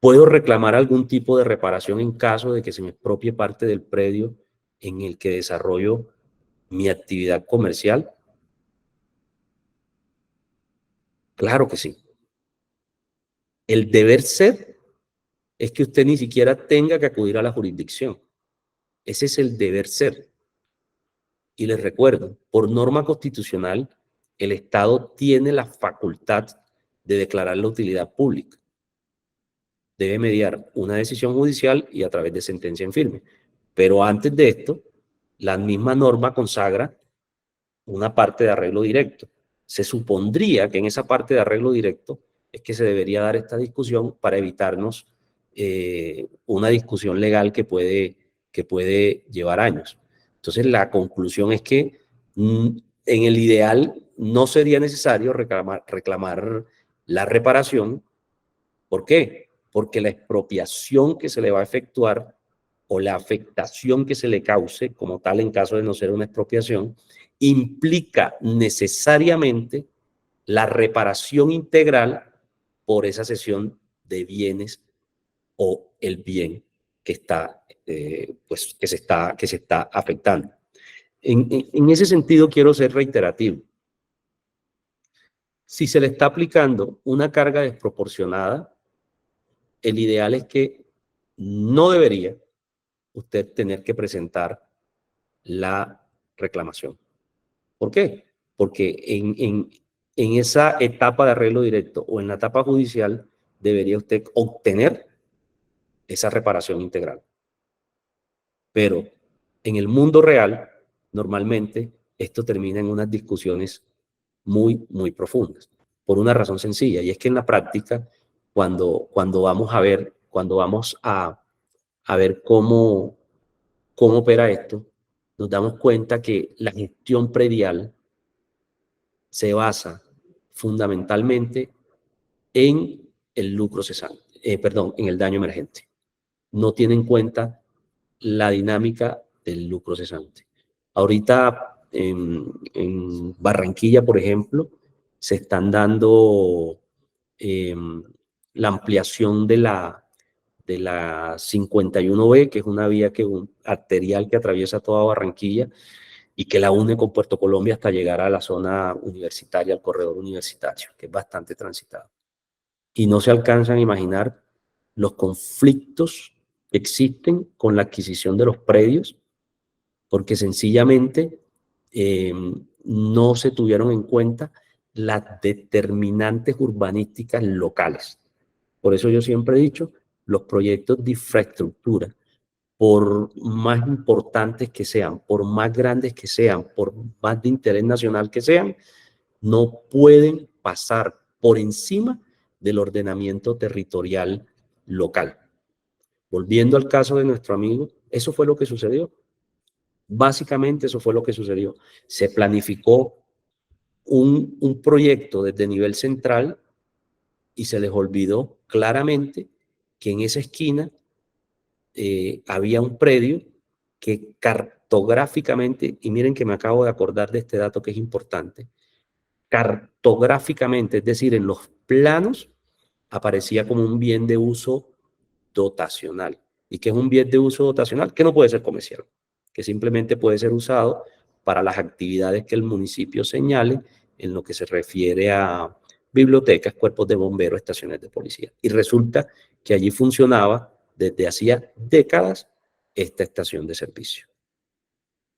¿Puedo reclamar algún tipo de reparación en caso de que se me expropie parte del predio en el que desarrollo mi actividad comercial? Claro que sí. El deber ser es que usted ni siquiera tenga que acudir a la jurisdicción. Ese es el deber ser. Y les recuerdo, por norma constitucional, el Estado tiene la facultad de declarar la utilidad pública. Debe mediar una decisión judicial y a través de sentencia en firme. Pero antes de esto, la misma norma consagra una parte de arreglo directo. Se supondría que en esa parte de arreglo directo es que se debería dar esta discusión para evitarnos una discusión legal que puede llevar años. Entonces, la conclusión es que en el ideal no sería necesario reclamar la reparación. ¿Por qué? Porque la expropiación que se le va a efectuar o la afectación que se le cause, como tal en caso de no ser una expropiación, implica necesariamente la reparación integral por esa cesión de bienes o el bien que se está afectando. En ese sentido quiero ser reiterativo. Si se le está aplicando una carga desproporcionada, el ideal es que no debería usted tener que presentar la reclamación. ¿Por qué? Porque en esa etapa de arreglo directo o en la etapa judicial debería usted obtener esa reparación integral. Pero en el mundo real, normalmente, esto termina en unas discusiones muy profundas, por una razón sencilla, y es que en la práctica, cuando vamos a ver cómo opera esto, nos damos cuenta que la gestión predial se basa fundamentalmente en el lucro cesante, en el daño emergente. No tiene en cuenta la dinámica del lucro cesante. Ahorita en Barranquilla, por ejemplo, se están dando la ampliación de la 51B, que es una vía arterial que atraviesa toda Barranquilla y que la une con Puerto Colombia hasta llegar a la zona universitaria, al corredor universitario, que es bastante transitado. Y no se alcanzan a imaginar los conflictos que existen con la adquisición de los predios, porque sencillamente no se tuvieron en cuenta las determinantes urbanísticas locales. Por eso yo siempre he dicho, los proyectos de infraestructura, por más importantes que sean, por más grandes que sean, por más de interés nacional que sean, no pueden pasar por encima del ordenamiento territorial local. Volviendo al caso de nuestro amigo, eso fue lo que sucedió. Básicamente eso fue lo que sucedió. Se planificó un proyecto desde nivel central y se les olvidó claramente que en esa esquina había un predio que cartográficamente, y miren que me acabo de acordar de este dato que es importante, cartográficamente, es decir, en los planos, aparecía como un bien de uso dotacional. ¿Y qué es un bien de uso dotacional? Que no puede ser comercial, que simplemente puede ser usado para las actividades que el municipio señale en lo que se refiere a bibliotecas, cuerpos de bomberos, estaciones de policía. Y resulta que allí funcionaba desde hacía décadas esta estación de servicio.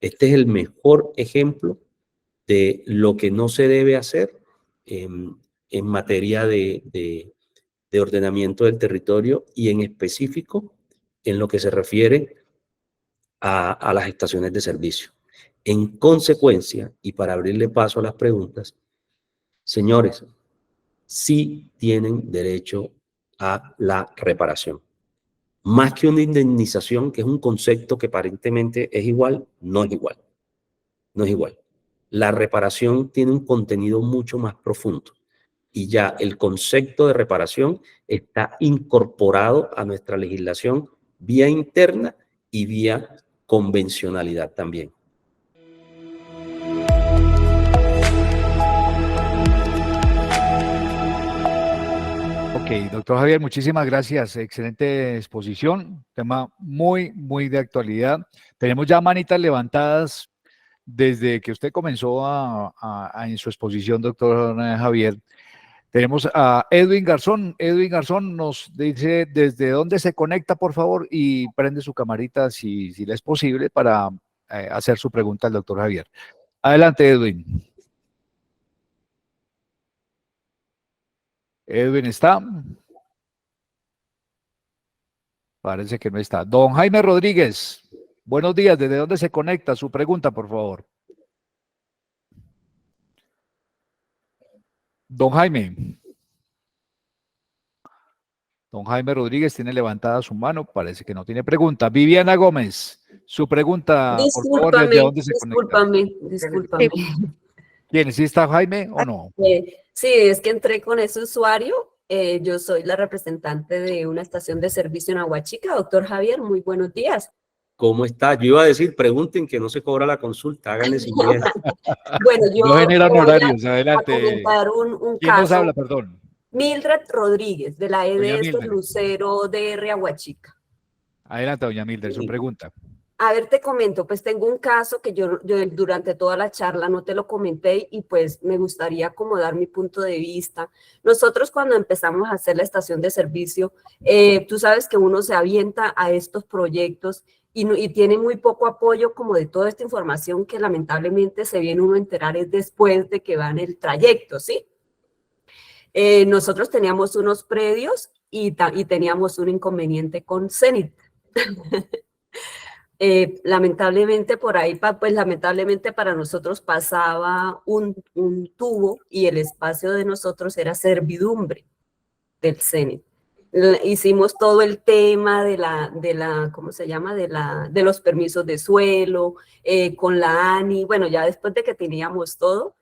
Este es el mejor ejemplo de lo que no se debe hacer en materia de ordenamiento del territorio y en específico en lo que se refiere a las estaciones de servicio. En consecuencia, y para abrirle paso a las preguntas, señores, sí tienen derecho a la reparación. Más que una indemnización, que es un concepto que aparentemente es igual, no es igual. No es igual. La reparación tiene un contenido mucho más profundo y ya el concepto de reparación está incorporado a nuestra legislación vía interna y vía convencionalidad también. Ok, doctor Javier, muchísimas gracias. Excelente exposición. Tema muy de actualidad. Tenemos ya manitas levantadas desde que usted comenzó en su exposición, doctor Javier. Tenemos a Edwin Garzón. Edwin Garzón nos dice desde dónde se conecta, por favor, y prende su camarita si le es posible para hacer su pregunta al doctor Javier. Adelante, Edwin. Edwin está. Parece que no está. Don Jaime Rodríguez, buenos días. ¿Desde dónde se conecta? Su pregunta, por favor. Don Jaime. Don Jaime Rodríguez tiene levantada su mano. Parece que no tiene pregunta. Viviana Gómez, su pregunta, por favor, ¿desde dónde se conecta? Discúlpame. ¿Quién? ¿Sí está Jaime o no? Sí, es que entré con ese usuario. Yo soy la representante de una estación de servicio en Aguachica. Doctor Javier, muy buenos días. ¿Cómo está? Yo iba a decir, pregunten que no se cobra la consulta, háganle sin miedo. Bueno, yo no generan voy horarios, a adelante. comentar un ¿Quién caso. nos habla, perdón? Mildred Rodríguez, de la Doña EDS Mildred. Lucero DR Aguachica. Adelante, doña Mildred, su pregunta. A ver, te comento, pues tengo un caso que yo durante toda la charla no te lo comenté y pues me gustaría como dar mi punto de vista. Nosotros cuando empezamos a hacer la estación de servicio, tú sabes que uno se avienta a estos proyectos y tiene muy poco apoyo como de toda esta información que lamentablemente se viene uno a enterar es después de que va en el trayecto, ¿sí? Nosotros teníamos unos predios y teníamos un inconveniente con Cenit. Lamentablemente por ahí, pues lamentablemente para nosotros pasaba un tubo y el espacio de nosotros era servidumbre del CENIT. Hicimos todo el tema ¿cómo se llama? De los permisos de suelo, con la ANI, bueno, ya después de que teníamos todo,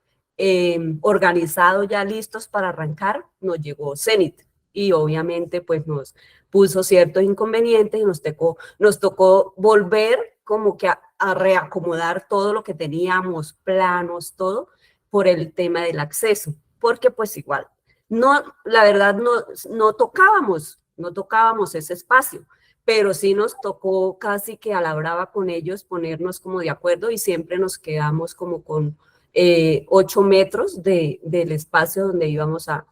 organizado, ya listos para arrancar, nos llegó Zenith y obviamente pues nos puso ciertos inconvenientes y nos tocó volver como que a reacomodar todo lo que teníamos, planos, todo, por el tema del acceso, porque pues igual, no, la verdad no tocábamos ese espacio, pero sí nos tocó casi que a la brava con ellos ponernos como de acuerdo y siempre nos quedamos como con 8 metros del espacio donde íbamos a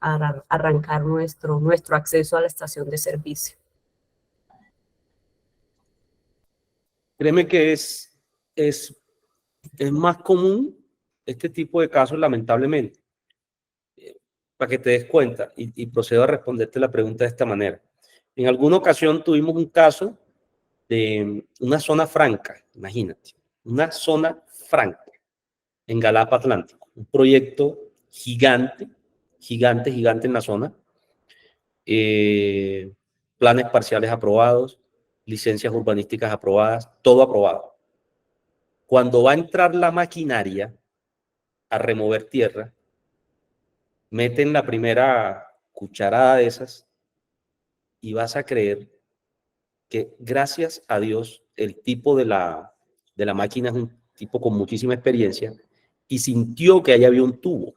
arrancar nuestro acceso a la estación de servicio. Créeme que es más común este tipo de casos, lamentablemente. Para que te des cuenta, y procedo a responderte la pregunta de esta manera. En alguna ocasión tuvimos un caso de una zona franca, imagínate, una zona franca en Galapa Atlántico, un proyecto gigante en la zona, planes parciales aprobados, licencias urbanísticas aprobadas, todo aprobado. Cuando va a entrar la maquinaria a remover tierra, meten la primera cucharada de esas y vas a creer que, gracias a Dios, el tipo de la máquina es un tipo con muchísima experiencia y sintió que ahí había un tubo.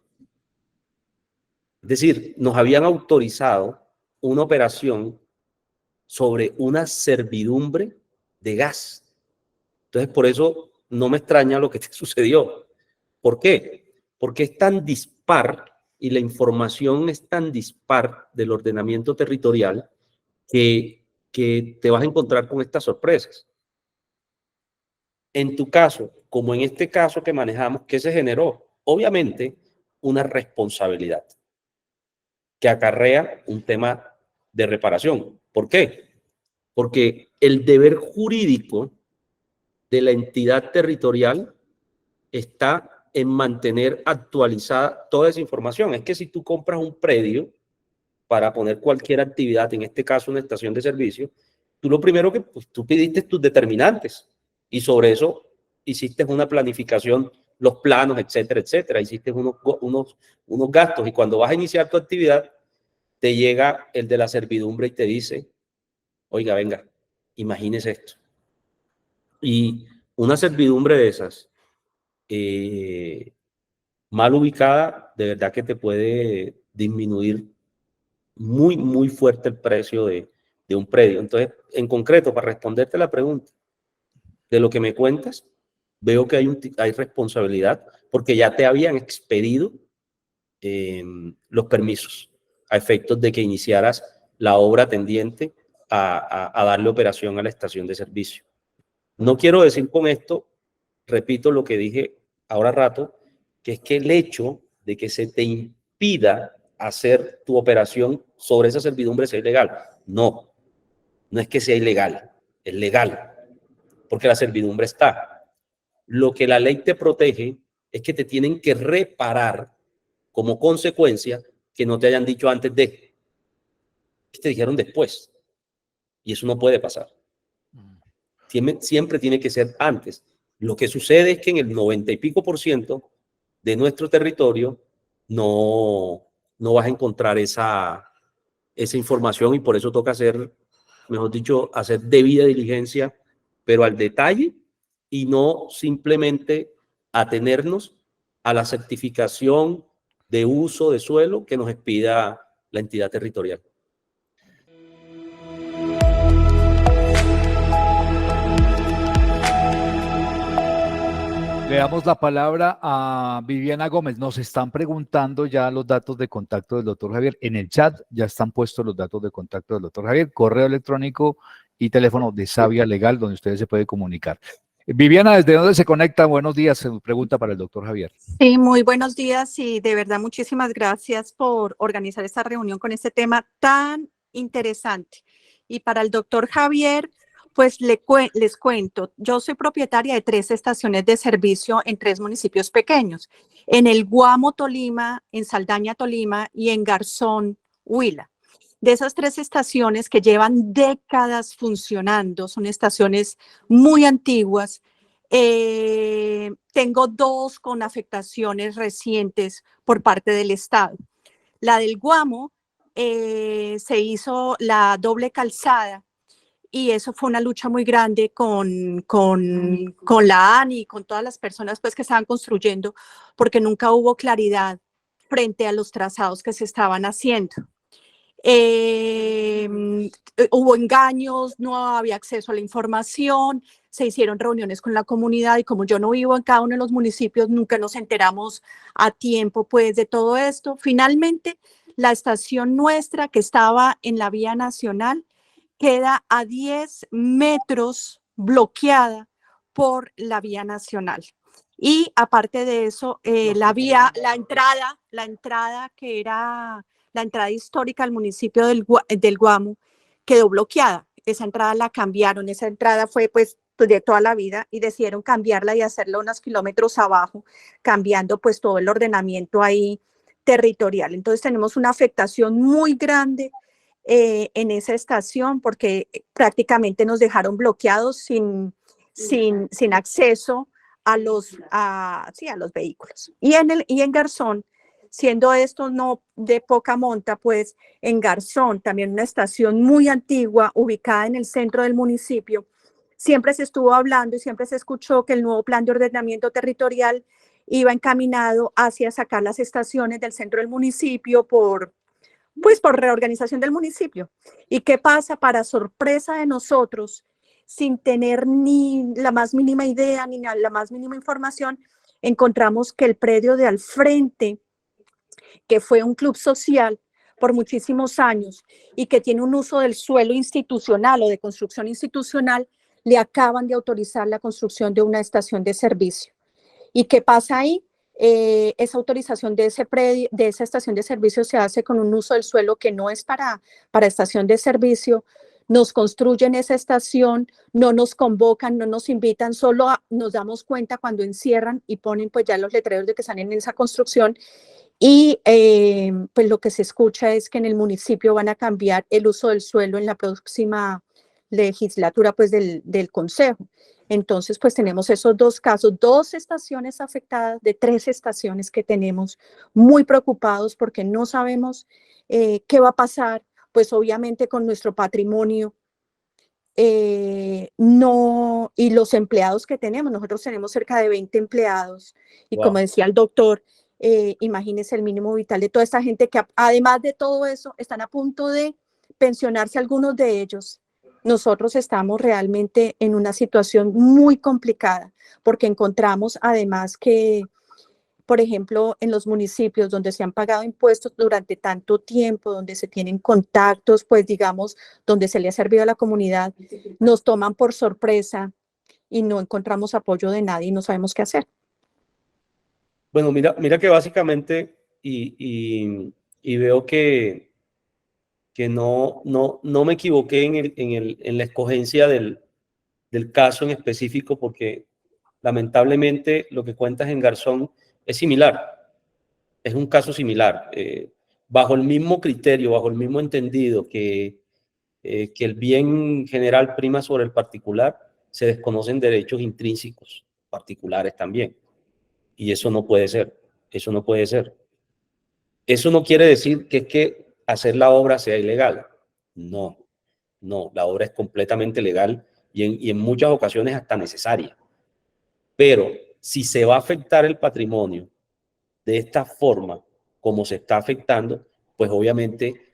Es decir, nos habían autorizado una operación sobre una servidumbre de gas. Entonces, por eso no me extraña lo que te sucedió. ¿Por qué? Porque es tan dispar y la información es tan dispar del ordenamiento territorial que te vas a encontrar con estas sorpresas. En tu caso, como en este caso que manejamos, ¿qué se generó? Obviamente, una responsabilidad que acarrea un tema de reparación. ¿Por qué? Porque el deber jurídico de la entidad territorial está en mantener actualizada toda esa información. Es que si tú compras un predio para poner cualquier actividad, en este caso una estación de servicio, tú lo primero que, pues, tú pediste tus determinantes y sobre eso hiciste una planificación, los planos, etcétera, etcétera, hiciste unos gastos y cuando vas a iniciar tu actividad, te llega el de la servidumbre y te dice, oiga, venga, imagínese esto. Y una servidumbre de esas, mal ubicada, de verdad que te puede disminuir muy, muy fuerte el precio de un predio. Entonces, en concreto, para responderte la pregunta, de lo que me cuentas, veo que hay responsabilidad porque ya te habían expedido los permisos a efectos de que iniciaras la obra tendiente a darle operación a la estación de servicio. No quiero decir con esto, repito lo que dije ahora rato, que es que el hecho de que se te impida hacer tu operación sobre esa servidumbre sea ilegal. No es que sea ilegal, es legal, porque la servidumbre está. Lo que la ley te protege es que te tienen que reparar como consecuencia que no te hayan dicho antes de, que te dijeron después. Y eso no puede pasar. Siempre tiene que ser antes. Lo que sucede es que en el 90 y pico % de nuestro territorio no vas a encontrar esa información y por eso toca hacer, mejor dicho, hacer debida diligencia, pero al detalle y no simplemente atenernos a la certificación de uso de suelo que nos expida la entidad territorial. Le damos la palabra a Viviana Gómez. Nos están preguntando ya los datos de contacto del doctor Javier. En el chat ya están puestos los datos de contacto del doctor Javier, correo electrónico y teléfono de Savia Legal, donde ustedes se pueden comunicar. Viviana, ¿desde dónde se conecta? Buenos días. Pregunta para el doctor Javier. Sí, muy buenos días y de verdad muchísimas gracias por organizar esta reunión con este tema tan interesante. Y para el doctor Javier, pues les cuento, yo soy propietaria de 3 estaciones de servicio en 3 municipios pequeños, en el Guamo, Tolima, en Saldaña, Tolima y en Garzón, Huila. De esas 3 estaciones que llevan décadas funcionando, son estaciones muy antiguas, Tengo 2 con afectaciones recientes por parte del Estado. La del Guamo, se hizo la doble calzada y eso fue una lucha muy grande con la ANI y con todas las personas pues, que estaban construyendo, porque nunca hubo claridad frente a los trazados que se estaban haciendo. Hubo engaños, no había acceso a la información, se hicieron reuniones con la comunidad y como yo no vivo en cada uno de los municipios, nunca nos enteramos a tiempo pues de todo esto. Finalmente, la estación nuestra que estaba en la vía nacional queda a 10 metros bloqueada por la vía nacional. Y aparte de eso, la entrada que era la entrada histórica al municipio del Guamo quedó bloqueada. Esa entrada la cambiaron, esa entrada fue pues de toda la vida y decidieron cambiarla y hacerla unos kilómetros abajo, cambiando pues todo el ordenamiento ahí territorial. Entonces tenemos una afectación muy grande en esa estación porque prácticamente nos dejaron bloqueados sin acceso a los vehículos. Y en Garzón, siendo esto no de poca monta, pues en Garzón, también una estación muy antigua, ubicada en el centro del municipio, siempre se estuvo hablando y siempre se escuchó que el nuevo plan de ordenamiento territorial iba encaminado hacia sacar las estaciones del centro del municipio por reorganización del municipio. ¿Y qué pasa? Para sorpresa de nosotros, sin tener ni la más mínima idea ni la más mínima información, encontramos que el predio de al frente, que fue un club social por muchísimos años y que tiene un uso del suelo institucional o de construcción institucional, le acaban de autorizar la construcción de una estación de servicio. ¿Y qué pasa ahí? Esa autorización de ese predio, de esa estación de servicio se hace con un uso del suelo que no es para estación de servicio. Nos construyen esa estación, no nos convocan, no nos invitan, solo nos damos cuenta cuando encierran y ponen pues ya los letreros de que están en esa construcción. Y pues lo que se escucha es que en el municipio van a cambiar el uso del suelo en la próxima legislatura pues del consejo. Entonces pues tenemos esos 2 casos, 2 estaciones afectadas de 3 estaciones que tenemos, muy preocupados porque no sabemos qué va a pasar, pues obviamente con nuestro patrimonio. No, y los empleados que tenemos, nosotros tenemos cerca de 20 empleados y Wow. como decía el doctor, imagínense el mínimo vital de toda esta gente que además de todo eso están a punto de pensionarse algunos de ellos. Nosotros estamos realmente en una situación muy complicada porque encontramos además que, por ejemplo, en los municipios donde se han pagado impuestos durante tanto tiempo, donde se tienen contactos, pues digamos, donde se le ha servido a la comunidad, nos toman por sorpresa y no encontramos apoyo de nadie y no sabemos qué hacer. Bueno, mira que básicamente, y veo que no me equivoqué en la escogencia del caso en específico, porque lamentablemente lo que cuentas en Garzón es similar, es un caso similar, bajo el mismo criterio, bajo el mismo entendido que el bien general prima sobre el particular, se desconocen derechos intrínsecos particulares también. Y eso no puede ser, eso no puede ser. Eso no quiere decir que es que hacer la obra sea ilegal. No, no, la obra es completamente legal y en muchas ocasiones hasta necesaria. Pero si se va a afectar el patrimonio de esta forma, como se está afectando, pues obviamente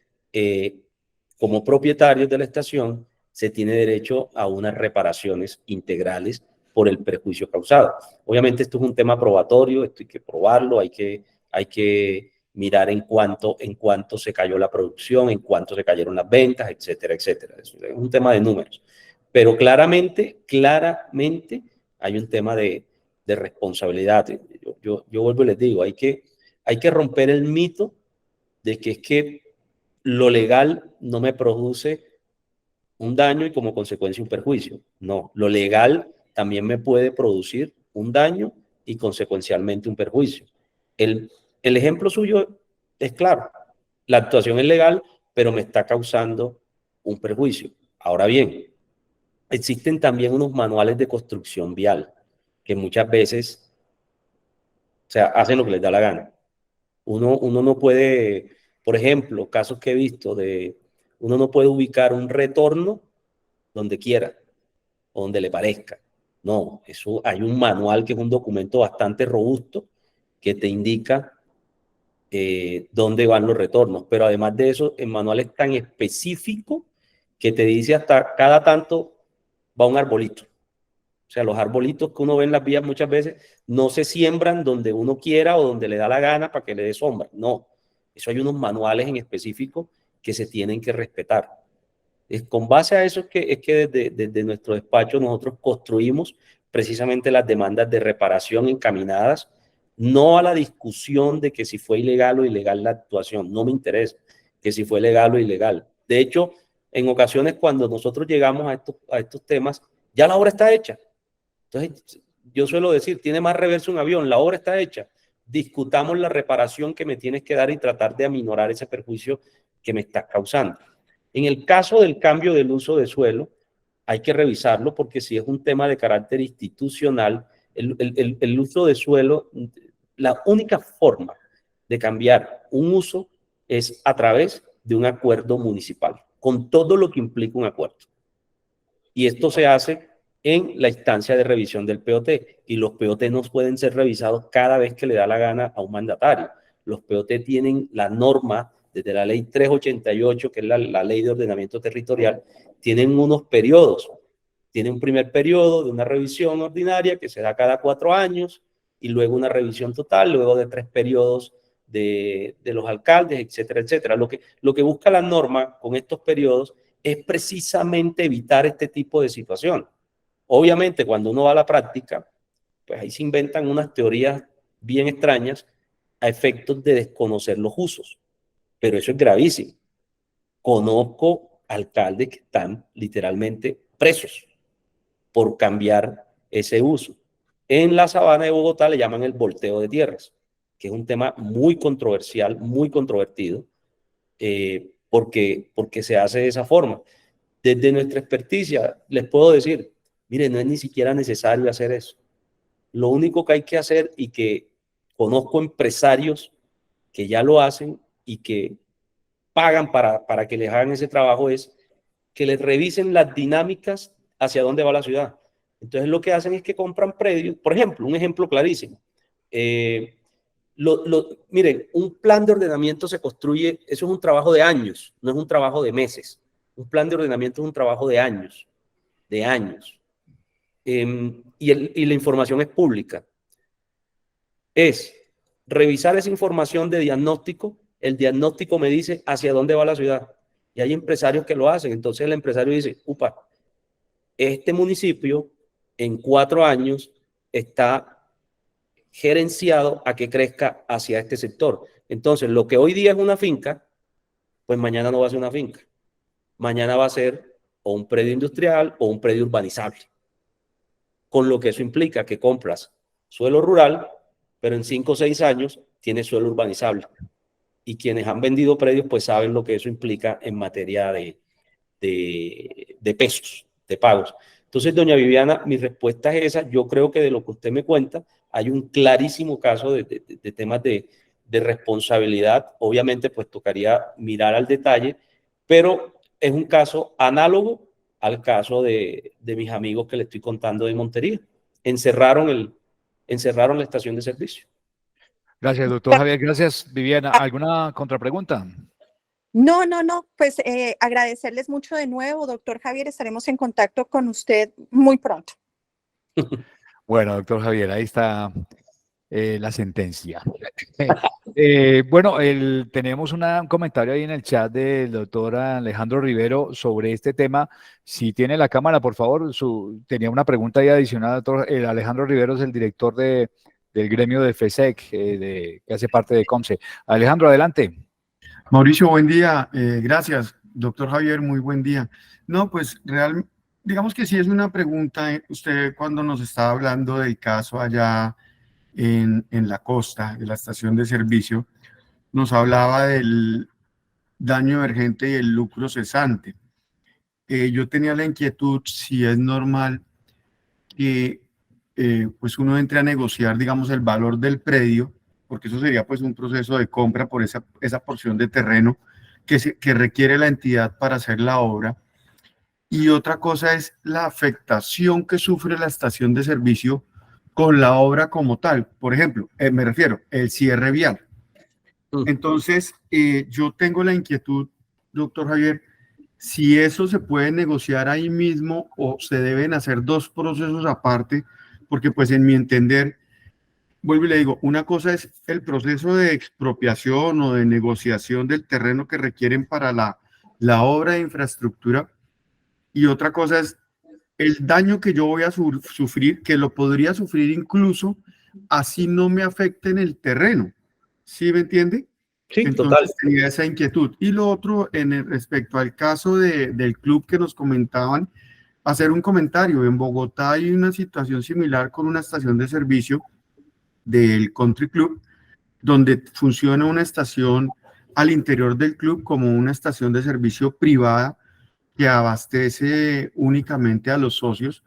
como propietarios de la estación se tiene derecho a unas reparaciones integrales por el perjuicio causado. Obviamente esto es un tema probatorio, esto hay que probarlo, hay que mirar en cuánto se cayó la producción, en cuánto se cayeron las ventas, etcétera, etcétera. Es un tema de números. Pero claramente hay un tema de responsabilidad. Yo vuelvo y les digo, hay que romper el mito de que es que lo legal no me produce un daño y como consecuencia un perjuicio. No, lo legal también me puede producir un daño y consecuencialmente un perjuicio. El ejemplo suyo es claro. La actuación es legal, pero me está causando un perjuicio. Ahora bien, existen también unos manuales de construcción vial. que muchas veces, o sea, hacen lo que les da la gana. Uno no puede, por ejemplo, casos que he visto uno no puede ubicar un retorno donde quiera o donde le parezca. No, eso hay un manual que es un documento bastante robusto que te indica dónde van los retornos. Pero además de eso, el manual es tan específico que te dice hasta cada tanto va un arbolito. O sea, los arbolitos que uno ve en las vías muchas veces no se siembran donde uno quiera o donde le da la gana para que le dé sombra. No, eso hay unos manuales en específico que se tienen que respetar. Con base a eso es que desde nuestro despacho nosotros construimos precisamente las demandas de reparación encaminadas no a la discusión de que si fue ilegal o ilegal la actuación, no me interesa que si fue legal o ilegal. De hecho, en ocasiones cuando nosotros llegamos a estos temas, ya la obra está hecha. Entonces, yo suelo decir, tiene más reverso un avión, la obra está hecha. Discutamos la reparación que me tienes que dar y tratar de aminorar ese perjuicio que me estás causando. En el caso del cambio del uso de suelo, hay que revisarlo porque si es un tema de carácter institucional, el uso de suelo, la única forma de cambiar un uso es a través de un acuerdo municipal, con todo lo que implica un acuerdo. Y esto se hace en la instancia de revisión del POT, y los POT no pueden ser revisados cada vez que le da la gana a un mandatario. Los POT tienen la norma desde la ley 388, que es la ley de ordenamiento territorial, tienen unos periodos. Tiene un primer periodo de una revisión ordinaria que se da cada 4 años y luego una revisión total, luego de 3 periodos de los alcaldes, etcétera, etcétera. Lo que busca la norma con estos periodos es precisamente evitar este tipo de situación. Obviamente, cuando uno va a la práctica, pues ahí se inventan unas teorías bien extrañas a efectos de desconocer los usos. Pero eso es gravísimo. Conozco alcaldes que están literalmente presos por cambiar ese uso. En la Sabana de Bogotá le llaman el volteo de tierras, que es un tema muy controversial, muy controvertido, porque se hace de esa forma. Desde nuestra experticia les puedo decir, mire, no es ni siquiera necesario hacer eso. Lo único que hay que hacer, y que conozco empresarios que ya lo hacen y que pagan para que les hagan ese trabajo, es que les revisen las dinámicas hacia dónde va la ciudad. Entonces lo que hacen es que compran predios. Por ejemplo, un ejemplo clarísimo. Miren, un plan de ordenamiento se construye, eso es un trabajo de años, no es un trabajo de meses. Un plan de ordenamiento es un trabajo de años, de años. Y la información es pública. Es revisar esa información de diagnóstico. El diagnóstico me dice hacia dónde va la ciudad. Y hay empresarios que lo hacen. Entonces el empresario dice, upa, este municipio en 4 años está gerenciado a que crezca hacia este sector. Entonces, lo que hoy día es una finca, pues mañana no va a ser una finca. Mañana va a ser o un predio industrial o un predio urbanizable. Con lo que eso implica que compras suelo rural, pero en 5 o 6 años tienes suelo urbanizable. Y quienes han vendido predios, pues saben lo que eso implica en materia de pesos, de pagos. Entonces, doña Viviana, mi respuesta es esa. Yo creo que de lo que usted me cuenta, hay un clarísimo caso de temas de responsabilidad. Obviamente, pues tocaría mirar al detalle, pero es un caso análogo al caso de mis amigos que le estoy contando de Montería. Encerraron la estación de servicio. Gracias, doctor Javier. Gracias, Viviana. ¿Alguna contrapregunta? No, pues agradecerles mucho de nuevo, doctor Javier. Estaremos en contacto con usted muy pronto. Bueno, doctor Javier, ahí está la sentencia. Bueno, tenemos un comentario ahí en el chat del doctor Alejandro Rivero sobre este tema. Si tiene la cámara, por favor, tenía una pregunta ahí adicional, doctor. Alejandro Rivero es el director del gremio de FESEC, que hace parte de COMCE. Alejandro, adelante. Mauricio, buen día. Gracias, doctor Javier, muy buen día. No, pues digamos que sí es una pregunta. Usted cuando nos estaba hablando del caso allá en la costa, de la estación de servicio, nos hablaba del daño emergente y el lucro cesante. Yo tenía la inquietud si es normal que pues uno entre a negociar, digamos, el valor del predio, porque eso sería pues un proceso de compra por esa porción de terreno que requiere la entidad para hacer la obra. Y otra cosa es la afectación que sufre la estación de servicio con la obra como tal. Por ejemplo, me refiero el cierre vial. Entonces, yo tengo la inquietud, doctor Javier, si eso se puede negociar ahí mismo o se deben hacer dos procesos aparte, porque pues en mi entender, vuelvo y le digo, una cosa es el proceso de expropiación o de negociación del terreno que requieren para la obra de infraestructura, y otra cosa es el daño que yo voy a sufrir, que lo podría sufrir incluso así no me afecte en el terreno. ¿Sí me entiende? Sí, Entonces total. tenía esa inquietud. Y lo otro, respecto al caso del club que nos comentaban, hacer un comentario. En Bogotá hay una situación similar con una estación de servicio del Country Club, donde funciona una estación al interior del club como una estación de servicio privada que abastece únicamente a los socios.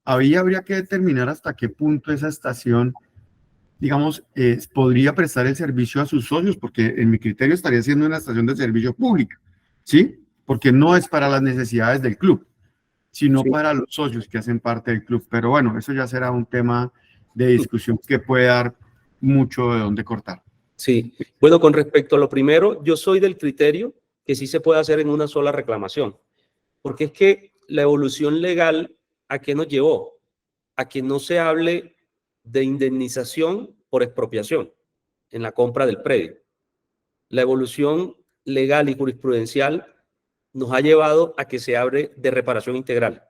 Habría que determinar hasta qué punto esa estación, digamos, podría prestar el servicio a sus socios, porque en mi criterio estaría siendo una estación de servicio pública, ¿sí? Porque no es para las necesidades del club, sino para los socios que hacen parte del club. Pero bueno, eso ya será un tema de discusión que puede dar mucho de dónde cortar. Sí, bueno, con respecto a lo primero, yo soy del criterio que sí se puede hacer en una sola reclamación, porque es que la evolución legal, ¿a qué nos llevó? A que no se hable de indemnización por expropiación en la compra del predio. La evolución legal y jurisprudencial nos ha llevado a que se hable de reparación integral.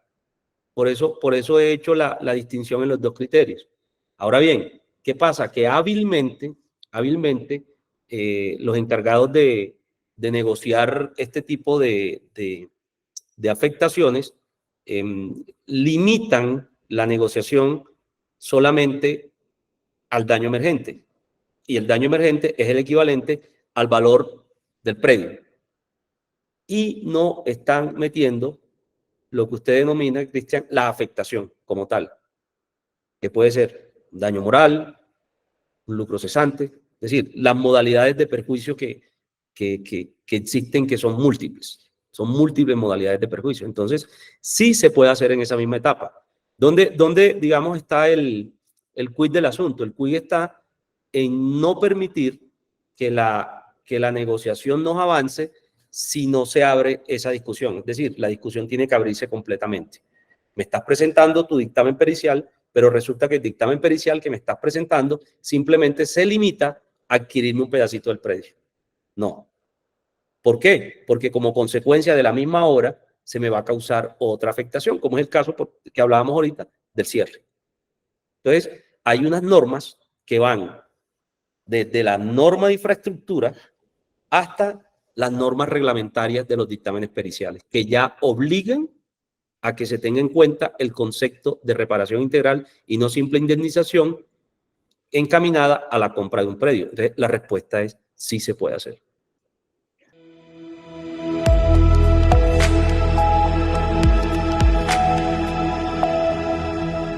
Por eso he hecho la distinción en los dos criterios. Ahora bien, ¿qué pasa? Que hábilmente los encargados de negociar este tipo de afectaciones limitan la negociación solamente al daño emergente. Y el daño emergente es el equivalente al valor del predio. Y no están metiendo lo que usted denomina, Cristian, la afectación como tal, que puede ser un daño moral, un lucro cesante, es decir, las modalidades de perjuicio que existen, que son múltiples modalidades de perjuicio. Entonces, sí se puede hacer en esa misma etapa. ¿Dónde digamos, está el quid del asunto? El quid está en no permitir que la negociación nos avance si no se abre esa discusión. Es decir, la discusión tiene que abrirse completamente. Me estás presentando tu dictamen pericial, pero resulta que el dictamen pericial que me estás presentando simplemente se limita a adquirirme un pedacito del predio. No. ¿Por qué? Porque como consecuencia de la misma obra se me va a causar otra afectación, como es el caso que hablábamos ahorita del cierre. Entonces, hay unas normas que van desde la norma de infraestructura hasta las normas reglamentarias de los dictámenes periciales, que ya obligan a que se tenga en cuenta el concepto de reparación integral y no simple indemnización encaminada a la compra de un predio. Entonces, la respuesta es sí se puede hacer.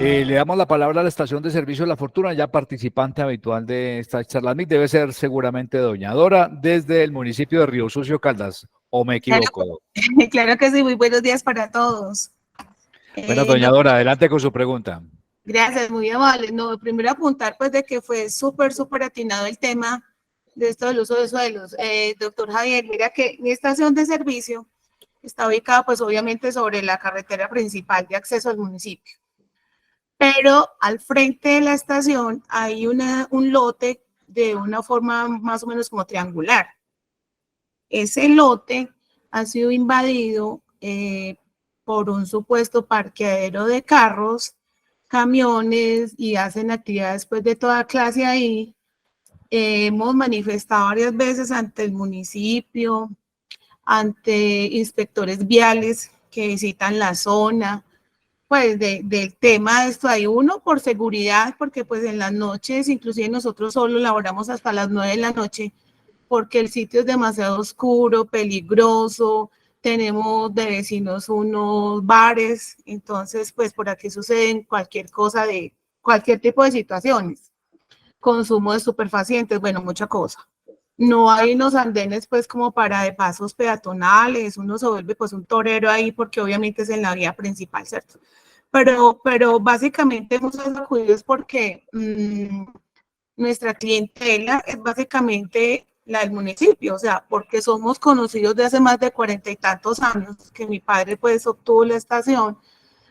Le damos la palabra a la estación de servicio La Fortuna, ya participante habitual de esta charla. Debe ser seguramente doña Dora, desde el municipio de Río Sucio, Caldas, ¿o me equivoco? Claro que sí, muy buenos días para todos. Bueno, doña Dora, adelante con su pregunta. Gracias, muy amable. No, primero apuntar pues de que fue súper atinado el tema de esto del uso de suelos. Doctor Javier, mira que mi estación de servicio está ubicada pues obviamente sobre la carretera principal de acceso al municipio. Pero al frente de la estación hay un lote de una forma más o menos como triangular. Ese lote ha sido invadido por un supuesto parqueadero de carros, camiones, y hacen actividades pues de toda clase ahí. Hemos manifestado varias veces ante el municipio, ante inspectores viales que visitan la zona, pues del tema de esto. Hay uno por seguridad, porque pues en las noches, inclusive nosotros solo laboramos hasta las 9 de la noche, porque el sitio es demasiado oscuro, peligroso, tenemos de vecinos unos bares, entonces pues por aquí suceden cualquier cosa de cualquier tipo de situaciones, consumo de estupefacientes, bueno, mucha cosa. No hay unos andenes pues como para de pasos peatonales, uno se vuelve pues un torero ahí porque obviamente es en la vía principal, ¿cierto? Pero básicamente muchos acudidos porque nuestra clientela es básicamente la del municipio, o sea, porque somos conocidos de hace más de 40 y tantos años, que mi padre pues obtuvo la estación,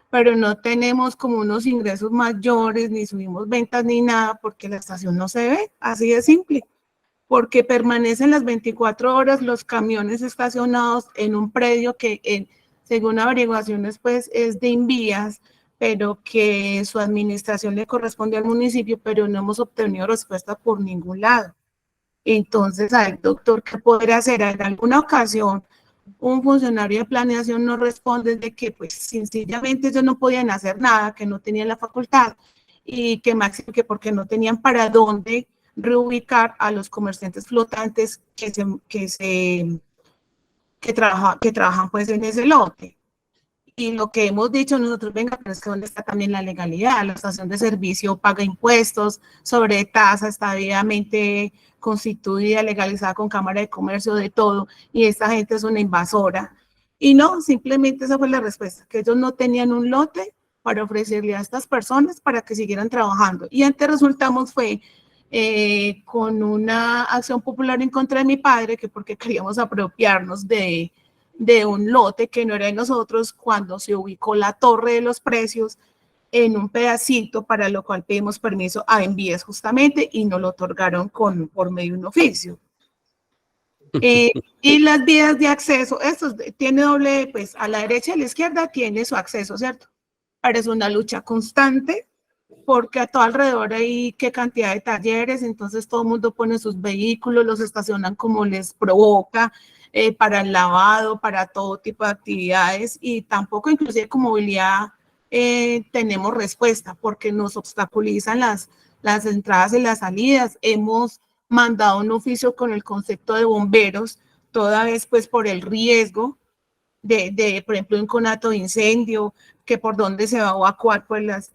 pero no tenemos como unos ingresos mayores, ni subimos ventas ni nada, porque la estación no se ve, así de simple, porque permanecen las 24 horas los camiones estacionados en un predio que según averiguaciones pues es de Invías, pero que su administración le corresponde al municipio, pero no hemos obtenido respuesta por ningún lado. Entonces, al doctor, ¿qué podría hacer? En alguna ocasión, un funcionario de planeación nos responde de que, pues, sencillamente ellos no podían hacer nada, que no tenían la facultad y que máximo que porque no tenían para dónde reubicar a los comerciantes flotantes que trabajan pues en ese lote. Y lo que hemos dicho nosotros, venga, pero es que ¿dónde está también la legalidad? La estación de servicio paga impuestos sobre tasa, está debidamente constituida, legalizada con Cámara de Comercio, de todo, y esta gente es una invasora. Y no, simplemente esa fue la respuesta, que ellos no tenían un lote para ofrecerle a estas personas para que siguieran trabajando. Y antes resultamos fue con una acción popular en contra de mi padre, que porque queríamos apropiarnos de un lote que no era de nosotros, cuando se ubicó la Torre de los Precios en un pedacito, para lo cual pedimos permiso a Envíes justamente y nos lo otorgaron por medio de un oficio. Y las vías de acceso, esto tiene doble, pues a la derecha y a la izquierda tiene su acceso, ¿cierto? Pero es una lucha constante, porque a todo alrededor hay qué cantidad de talleres, entonces todo el mundo pone sus vehículos, los estacionan como les provoca, para el lavado, para todo tipo de actividades, y tampoco inclusive con movilidad tenemos respuesta, porque nos obstaculizan las entradas y las salidas. Hemos mandado un oficio con el concepto de bomberos, toda vez pues por el riesgo de por ejemplo, un conato de incendio, que por dónde se va a evacuar pues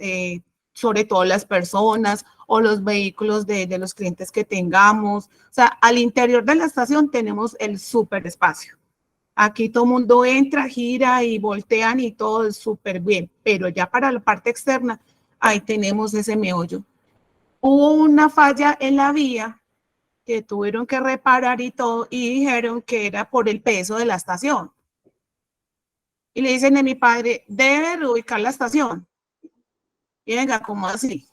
sobre todo las personas o los vehículos de los clientes que tengamos. O sea, al interior de la estación tenemos el súper espacio. Aquí todo el mundo entra, gira y voltean y todo es súper bien, pero ya para la parte externa, ahí tenemos ese meollo. Hubo una falla en la vía que tuvieron que reparar y todo, y dijeron que era por el peso de la estación. Y le dicen a mi padre, debe reubicar la estación. Y venga, ¿cómo así?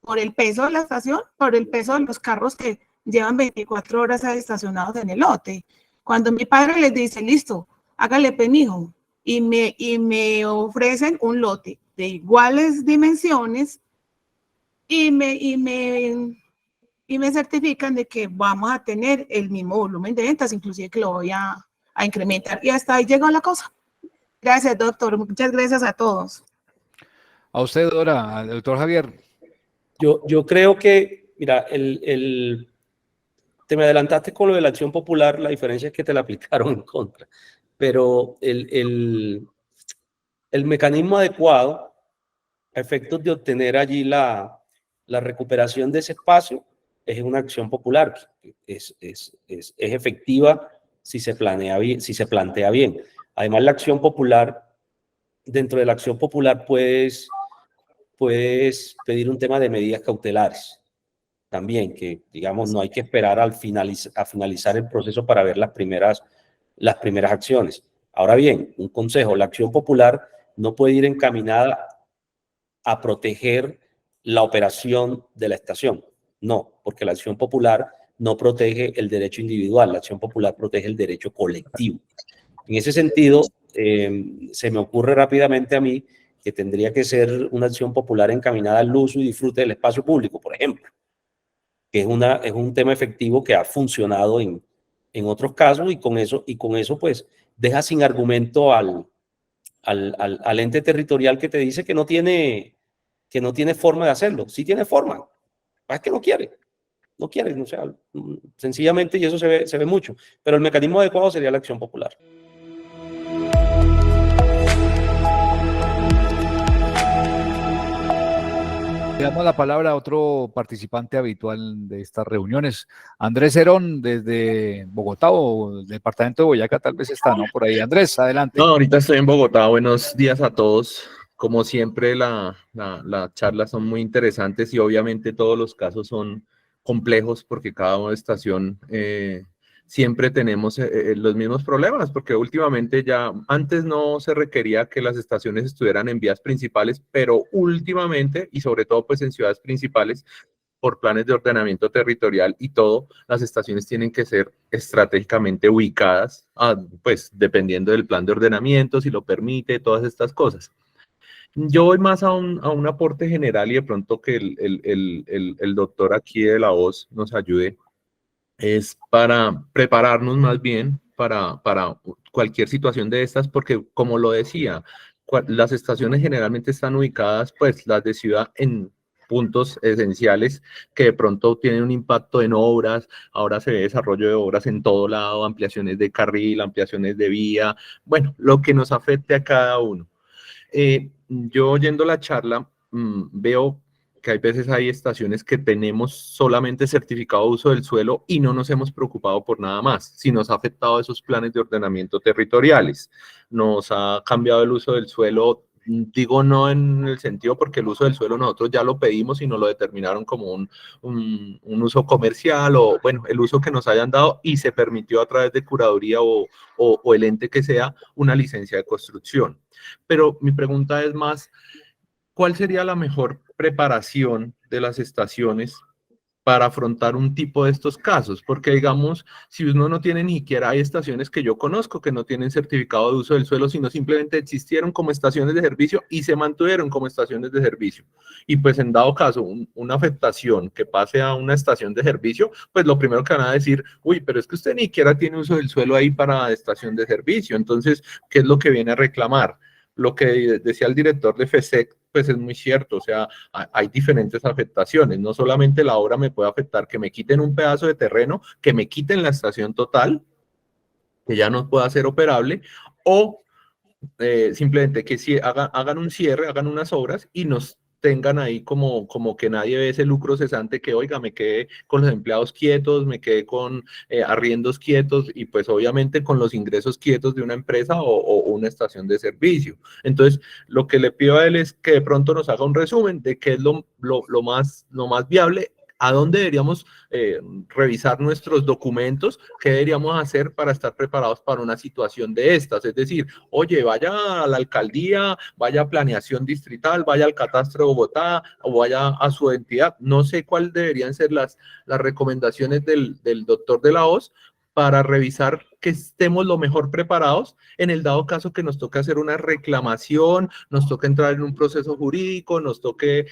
Por el peso de la estación, por el peso de los carros que llevan 24 horas estacionados en el lote. Cuando mi padre les dice, listo, hágale mijo, y me ofrecen un lote de iguales dimensiones y me certifican de que vamos a tener el mismo volumen de ventas, inclusive que lo voy a incrementar. Y hasta ahí llegó la cosa. Gracias, doctor. Muchas gracias a todos. A usted, Dora, al doctor Javier. Yo creo que, mira, te me adelantaste con lo de la acción popular, la diferencia es que te la aplicaron en contra, pero el mecanismo adecuado a efectos de obtener allí la recuperación de ese espacio es una acción popular, es efectiva si se plantea bien. Además, la acción popular, dentro de la acción popular puedes pedir un tema de medidas cautelares también, que digamos no hay que esperar a finalizar el proceso para ver las primeras acciones. Ahora bien, un consejo, la acción popular no puede ir encaminada a proteger la operación de la estación, no, porque la acción popular no protege el derecho individual, la acción popular protege el derecho colectivo. En ese sentido, se me ocurre rápidamente a mí que tendría que ser una acción popular encaminada al uso y disfrute del espacio público, por ejemplo, que es un tema efectivo que ha funcionado en otros casos, y con eso pues deja sin argumento al ente territorial que te dice que no tiene forma de hacerlo. Sí tiene forma, es que no quiere, o sea, sencillamente, y eso se ve mucho, pero el mecanismo adecuado sería la acción popular. Le damos la palabra a otro participante habitual de estas reuniones. Andrés Herón, desde Bogotá o el departamento de Boyacá, tal vez está, ¿no? Por ahí. Andrés, adelante. No, ahorita estoy en Bogotá. Buenos días a todos. Como siempre, las charlas son muy interesantes y obviamente todos los casos son complejos porque cada estación siempre tenemos los mismos problemas, porque últimamente ya, antes no se requería que las estaciones estuvieran en vías principales, pero últimamente, y sobre todo pues en ciudades principales, por planes de ordenamiento territorial y todo, las estaciones tienen que ser estratégicamente ubicadas, pues dependiendo del plan de ordenamiento, si lo permite, todas estas cosas. Yo voy más a un aporte general y de pronto que el doctor aquí de la voz nos ayude, es para prepararnos más bien para cualquier situación de estas, porque como lo decía, las estaciones generalmente están ubicadas, pues las de ciudad, en puntos esenciales que de pronto tienen un impacto en obras. Ahora se ve desarrollo de obras en todo lado, ampliaciones de carril, ampliaciones de vía, bueno, lo que nos afecte a cada uno. Yo oyendo la charla veo que hay veces hay estaciones que tenemos solamente certificado de uso del suelo y no nos hemos preocupado por nada más. Si nos ha afectado esos planes de ordenamiento territoriales, nos ha cambiado el uso del suelo, digo no en el sentido porque el uso del suelo nosotros ya lo pedimos y nos lo determinaron como un uso comercial o bueno, el uso que nos hayan dado y se permitió a través de curaduría o el ente que sea una licencia de construcción. Pero mi pregunta es más, ¿cuál sería la mejor preparación de las estaciones para afrontar un tipo de estos casos? Porque digamos, si uno no tiene ni siquiera, hay estaciones que yo conozco que no tienen certificado de uso del suelo, sino simplemente existieron como estaciones de servicio y se mantuvieron como estaciones de servicio. Y pues en dado caso, una afectación que pase a una estación de servicio, pues lo primero que van a decir, uy, pero es que usted ni siquiera tiene uso del suelo ahí para estación de servicio. Entonces, ¿qué es lo que viene a reclamar? Lo que decía el director de FESEC, pues es muy cierto, o sea, hay diferentes afectaciones, no solamente la obra me puede afectar que me quiten un pedazo de terreno, que me quiten la estación total, que ya no pueda ser operable, o simplemente que si hagan un cierre, hagan unas obras y nos tengan ahí como que nadie ve ese lucro cesante que, oiga, me quedé con los empleados quietos, me quedé con arriendos quietos y pues obviamente con los ingresos quietos de una empresa o una estación de servicio. Entonces, lo que le pido a él es que de pronto nos haga un resumen de qué es lo más viable, a dónde deberíamos revisar nuestros documentos, qué deberíamos hacer para estar preparados para una situación de estas. Es decir, oye, vaya a la alcaldía, vaya a planeación distrital, vaya al catastro de Bogotá o vaya a su entidad. No sé cuáles deberían ser las recomendaciones del doctor de la Hoz para revisar que estemos lo mejor preparados en el dado caso que nos toque hacer una reclamación, nos toque entrar en un proceso jurídico, nos toque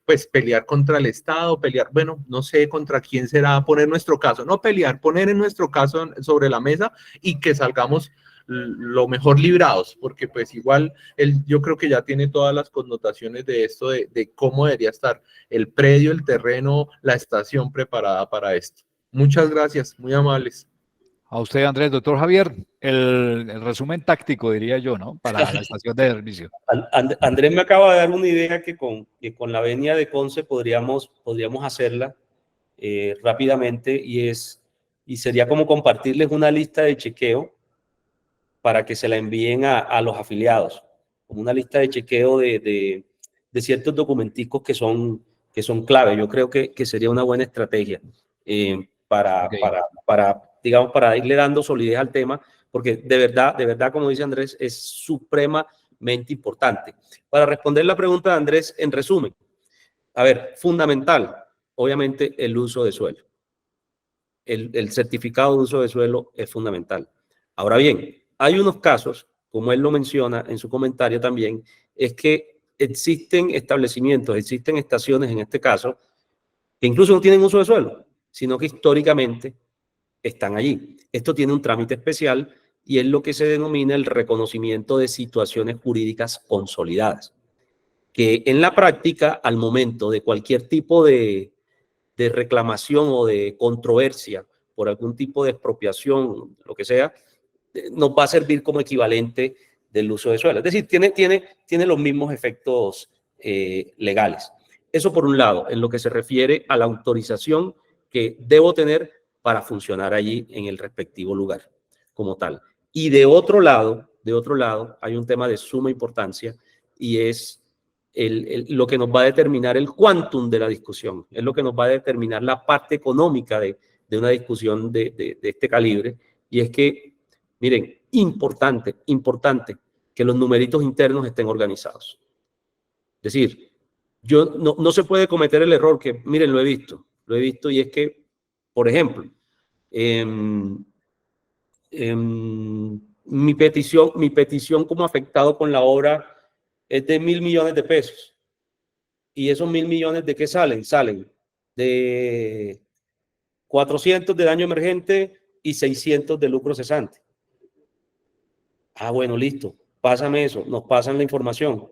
pues pelear contra el Estado, pelear, bueno, no sé contra quién será, poner nuestro caso, no pelear, poner en nuestro caso sobre la mesa y que salgamos lo mejor librados, porque pues igual yo creo que ya tiene todas las connotaciones de esto, de cómo debería estar el predio, el terreno, la estación preparada para esto. Muchas gracias, muy amables. A usted, Andrés. Doctor Javier, el resumen táctico, diría yo, ¿no? Para la estación de servicio. Andrés me acaba de dar una idea que con la venia de Conce podríamos hacerla rápidamente y sería como compartirles una lista de chequeo para que se la envíen a los afiliados, como una lista de chequeo de ciertos documenticos que son clave. Yo creo que sería una buena estrategia digamos, para irle dando solidez al tema, porque de verdad, como dice Andrés, es supremamente importante. Para responder la pregunta de Andrés, en resumen, a ver, fundamental, obviamente, el uso de suelo. El certificado de uso de suelo es fundamental. Ahora bien, hay unos casos, como él lo menciona en su comentario también, es que existen establecimientos, existen estaciones en este caso, que incluso no tienen uso de suelo, sino que históricamente están allí. Esto tiene un trámite especial y es lo que se denomina el reconocimiento de situaciones jurídicas consolidadas, que en la práctica, al momento de cualquier tipo de reclamación o de controversia por algún tipo de expropiación, lo que sea, nos va a servir como equivalente del uso de suelo. Es decir, tiene los mismos efectos legales. Eso por un lado, en lo que se refiere a la autorización que debo tener para funcionar allí en el respectivo lugar como tal. Y de otro lado, hay un tema de suma importancia y es lo que nos va a determinar el quantum de la discusión, es lo que nos va a determinar la parte económica de una discusión de este calibre. Y es que, miren, importante que los numeritos internos estén organizados. Es decir, no se puede cometer el error que, miren, lo he visto y es que, por ejemplo, mi petición como afectado con la obra es de 1.000 millones de pesos. ¿Y esos 1.000 millones de qué salen? Salen de 400 de daño emergente y 600 de lucro cesante. Ah, bueno, listo. Pásame eso. Nos pasan la información.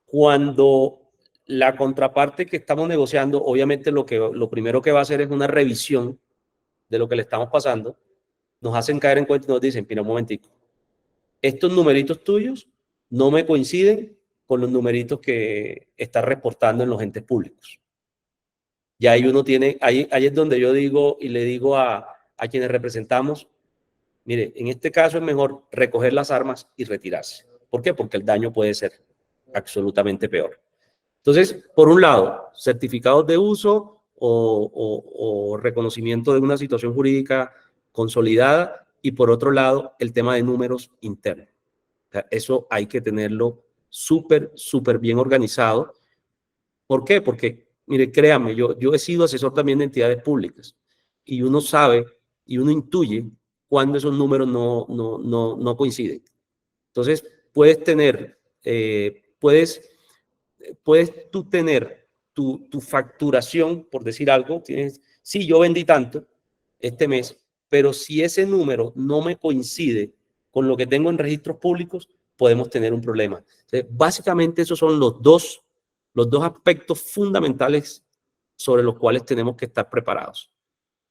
Cuando la contraparte que estamos negociando, obviamente lo primero que va a hacer es una revisión de lo que le estamos pasando, nos hacen caer en cuenta y nos dicen, mira un momentico, estos numeritos tuyos no me coinciden con los numeritos que estás reportando en los entes públicos. Y ahí uno tiene, ahí es donde yo digo y le digo a quienes representamos, mire, en este caso es mejor recoger las armas y retirarse. ¿Por qué? Porque el daño puede ser absolutamente peor. Entonces, por un lado, certificados de uso o reconocimiento de una situación jurídica consolidada, y por otro lado, el tema de números internos. O sea, eso hay que tenerlo súper bien organizado. ¿Por qué? Porque, mire, créame, yo he sido asesor también de entidades públicas y uno sabe y uno intuye cuando esos números no coinciden. Entonces, puedes tener, puedes tú tener tu facturación, por decir algo, sí, yo vendí tanto este mes, pero si ese número no me coincide con lo que tengo en registros públicos, podemos tener un problema. Entonces, básicamente esos son los dos aspectos fundamentales sobre los cuales tenemos que estar preparados.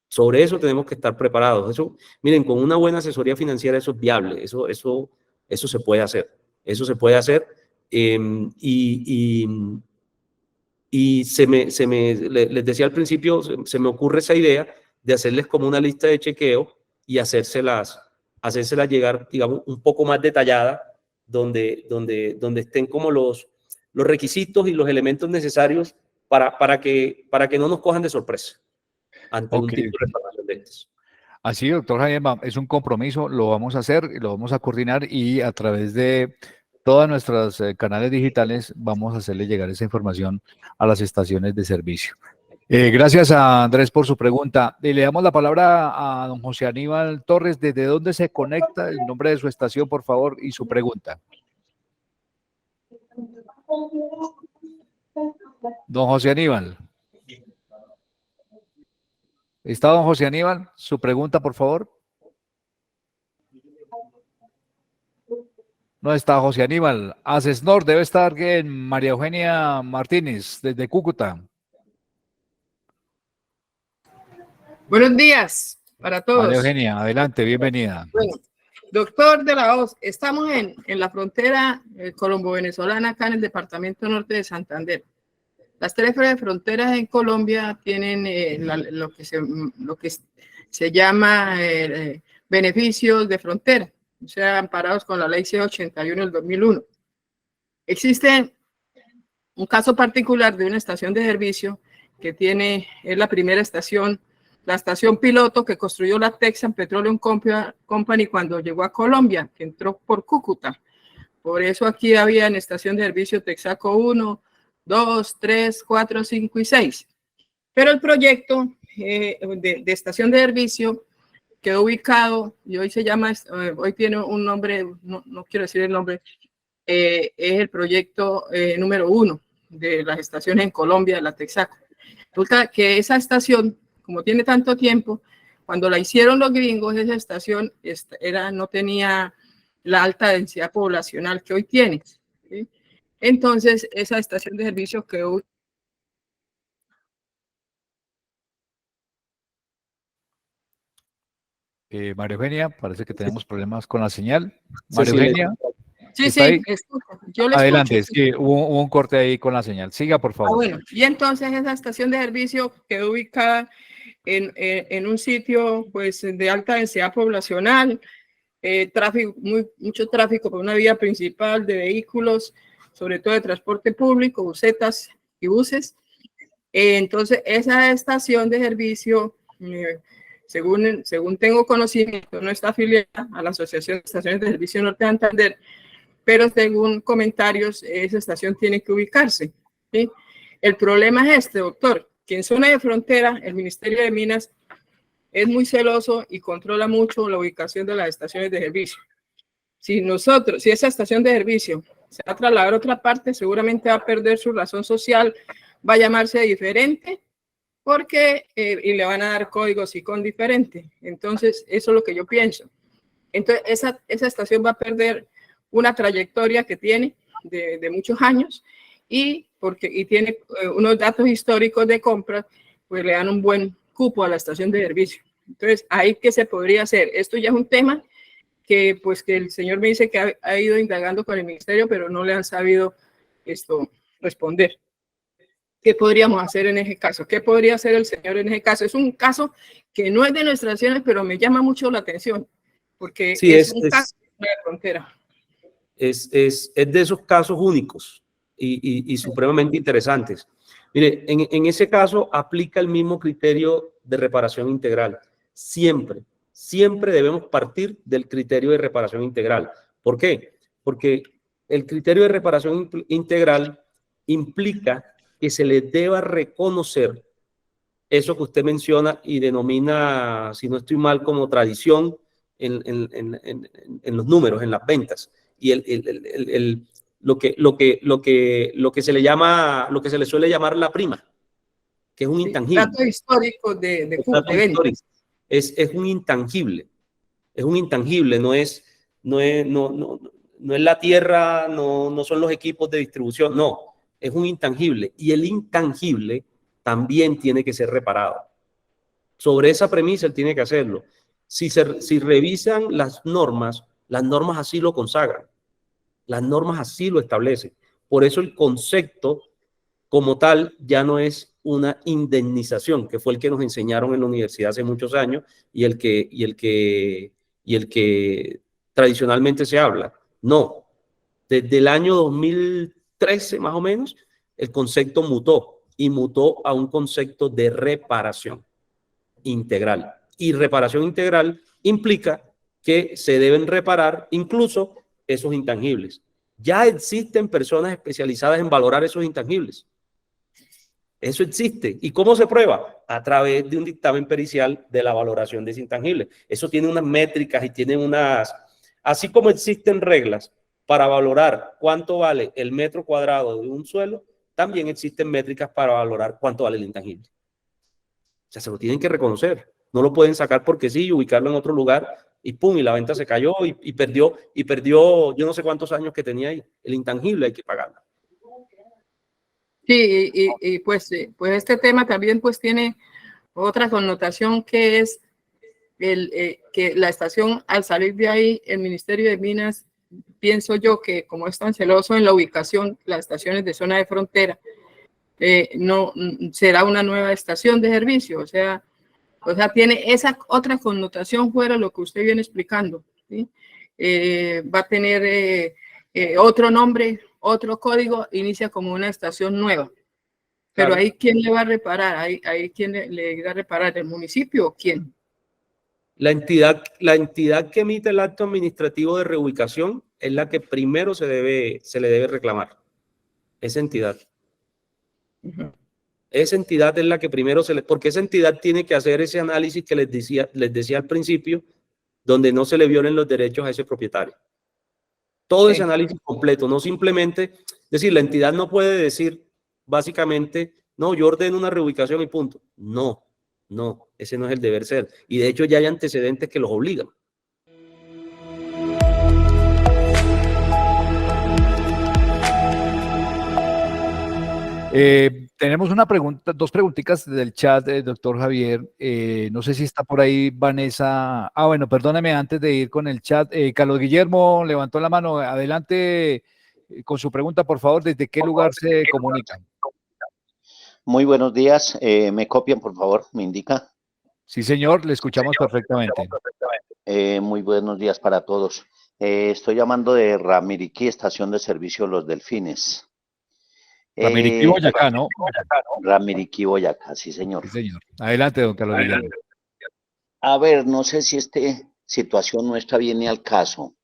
Sobre eso tenemos que estar preparados. Eso, miren, con una buena asesoría financiera eso es viable, eso se puede hacer. Eso se puede hacer. Y les decía al principio, se me ocurre esa idea de hacerles como una lista de chequeo y hacérselas llegar, digamos, un poco más detallada, donde estén como los requisitos y los elementos necesarios para que no nos cojan de sorpresa ante un tipo de reclamación de estos. Así, doctor Javier, es un compromiso, lo vamos a hacer, lo vamos a coordinar y a través de todas nuestras canales digitales vamos a hacerle llegar esa información a las estaciones de servicio. Gracias a Andrés por su pregunta. Y le damos la palabra a don José Aníbal Torres. ¿Desde dónde se conecta? El nombre de su estación, por favor, y su pregunta. Don José Aníbal. ¿Está don José Aníbal? Su pregunta, por favor. No está José Aníbal. Asesnor debe estar en María Eugenia Martínez, desde Cúcuta. Buenos días para todos. María Eugenia, adelante, bienvenida. Bueno, doctor de la Hoz, estamos en la frontera colombo-venezolana, acá en el departamento norte de Santander. Las tres fronteras en Colombia tienen lo que se llama beneficios de frontera, o sea, amparados con la ley C81 del 2001. Existe un caso particular de una estación de servicio que es la primera estación, la estación piloto que construyó la Texan Petroleum Company cuando llegó a Colombia, que entró por Cúcuta. Por eso aquí había en estación de servicio Texaco 1, 2, 3, 4, 5 y 6. Pero el proyecto de estación de servicio quedó ubicado, y hoy hoy tiene un nombre, no quiero decir el nombre, es el proyecto número 1 de las estaciones en Colombia, de la Texaco. Resulta que esa estación, como tiene tanto tiempo, cuando la hicieron los gringos, esa estación no tenía la alta densidad poblacional que hoy tiene, ¿sí? Entonces, esa estación de servicio quedó... María Eugenia, parece que tenemos problemas con la señal. María Eugenia. Sí, Yo le Adelante, escucho. sí, hubo un corte ahí con la señal. Siga, por favor. Bueno, y entonces esa estación de servicio quedó ubicada en un sitio pues de alta densidad poblacional, tráfico, mucho tráfico por una vía principal de vehículos, sobre todo de transporte público, busetas y buses. Entonces, esa estación de servicio, según tengo conocimiento, no está afiliada a la Asociación de Estaciones de Servicio Norte de Santander, pero según comentarios, esa estación tiene que ubicarse, ¿sí? El problema es este, doctor, que en zona de frontera, el Ministerio de Minas es muy celoso y controla mucho la ubicación de las estaciones de servicio. Si esa estación de servicio se va a trasladar a otra parte, seguramente va a perder su razón social, va a llamarse diferente, porque y le van a dar códigos ICON diferente. Entonces, eso es lo que yo pienso. Entonces, esa estación va a perder una trayectoria que tiene de muchos años y tiene unos datos históricos de compra, pues le dan un buen cupo a la estación de servicio. Entonces, ahí qué se podría hacer. Esto ya es un tema que el señor me dice que ha ido indagando con el ministerio, pero no le han sabido responder. ¿Qué podríamos hacer en ese caso? ¿Qué podría hacer el señor en ese caso? Es un caso que no es de nuestras acciones, pero me llama mucho la atención, porque Sí, es un caso de frontera. Es de esos casos únicos y supremamente interesantes. Mire, en ese caso aplica el mismo criterio de reparación integral. Siempre debemos partir del criterio de reparación integral. ¿Por qué? Porque el criterio de reparación integral implica que se le deba reconocer eso que usted menciona y denomina, si no estoy mal, como tradición en los números, en las ventas. Y lo que se le llama, lo que se le suele llamar la prima, que es un intangible. Datos históricos de ventas. Es un intangible. Es un intangible, no es la tierra, no son los equipos de distribución, no, es un intangible. Y el intangible también tiene que ser reparado. Sobre esa premisa él tiene que hacerlo. Si revisan las normas así lo consagran. Las normas así lo establecen. Por eso el concepto como tal ya no es una indemnización, que fue el que nos enseñaron en la universidad hace muchos años y el que tradicionalmente se habla. No. Desde el año 2013 más o menos, el concepto mutó y mutó a un concepto de reparación integral. Y reparación integral implica que se deben reparar incluso esos intangibles. Ya existen personas especializadas en valorar esos intangibles. Eso existe. ¿Y cómo se prueba? A través de un dictamen pericial de la valoración de ese intangible. Eso tiene unas métricas y tiene unas... Así como existen reglas para valorar cuánto vale el metro cuadrado de un suelo, también existen métricas para valorar cuánto vale el intangible. O sea, se lo tienen que reconocer. No lo pueden sacar porque sí y ubicarlo en otro lugar y pum, y la venta se cayó y perdió yo no sé cuántos años que tenía ahí. El intangible hay que pagarlo. Sí, y pues este tema también pues tiene otra connotación que es que la estación, al salir de ahí, el Ministerio de Minas, pienso yo que como es tan celoso en la ubicación, las estaciones de zona de frontera, no será una nueva estación de servicio, o sea, tiene esa otra connotación fuera de lo que usted viene explicando, ¿sí? Va a tener otro nombre, otro código, inicia como una estación nueva. Pero claro. Ahí, ¿quién le va a reparar? Ahí ¿quién le va a reparar? ¿El municipio o quién? La entidad que emite el acto administrativo de reubicación es la que primero se le debe reclamar. Esa entidad. Uh-huh. Esa entidad es la que primero porque esa entidad tiene que hacer ese análisis que les decía al principio, donde no se le violen los derechos a ese propietario. Todo ese análisis completo, no simplemente, es decir, la entidad no puede decir básicamente, no, yo ordeno una reubicación y punto. No, ese no es el deber ser. Y de hecho ya hay antecedentes que los obligan. Tenemos una pregunta, dos preguntitas del chat, doctor Javier. No sé si está por ahí Vanessa. Bueno, perdóname antes de ir con el chat. Carlos Guillermo levantó la mano. Adelante, Con su pregunta, por favor, ¿desde qué lugar se comunican? Muy buenos días. ¿Me copian, por favor? ¿Me indica? Sí, señor, le escuchamos perfectamente. Muy buenos días para todos. Estoy llamando de Ramiriquí, estación de servicio Los Delfines. Ramiriquí, Boyacá, ¿no? Ramiriquí, Boyacá, sí, señor. Sí, señor. Adelante, don Carlos Guillermo. A ver, no sé si esta situación nuestra viene al caso.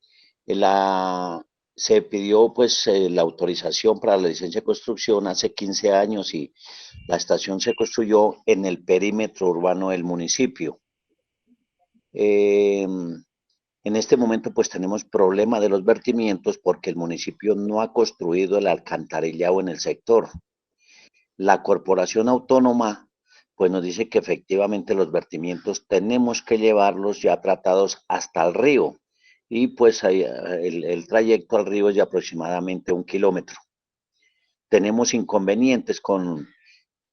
Se pidió pues la autorización para la licencia de construcción hace 15 años y la estación se construyó en el perímetro urbano del municipio. En este momento pues tenemos problema de los vertimientos porque el municipio no ha construido el alcantarillado en el sector. La corporación autónoma pues nos dice que efectivamente los vertimientos tenemos que llevarlos ya tratados hasta el río y pues el trayecto al río es de aproximadamente 1 kilómetro. Tenemos inconvenientes con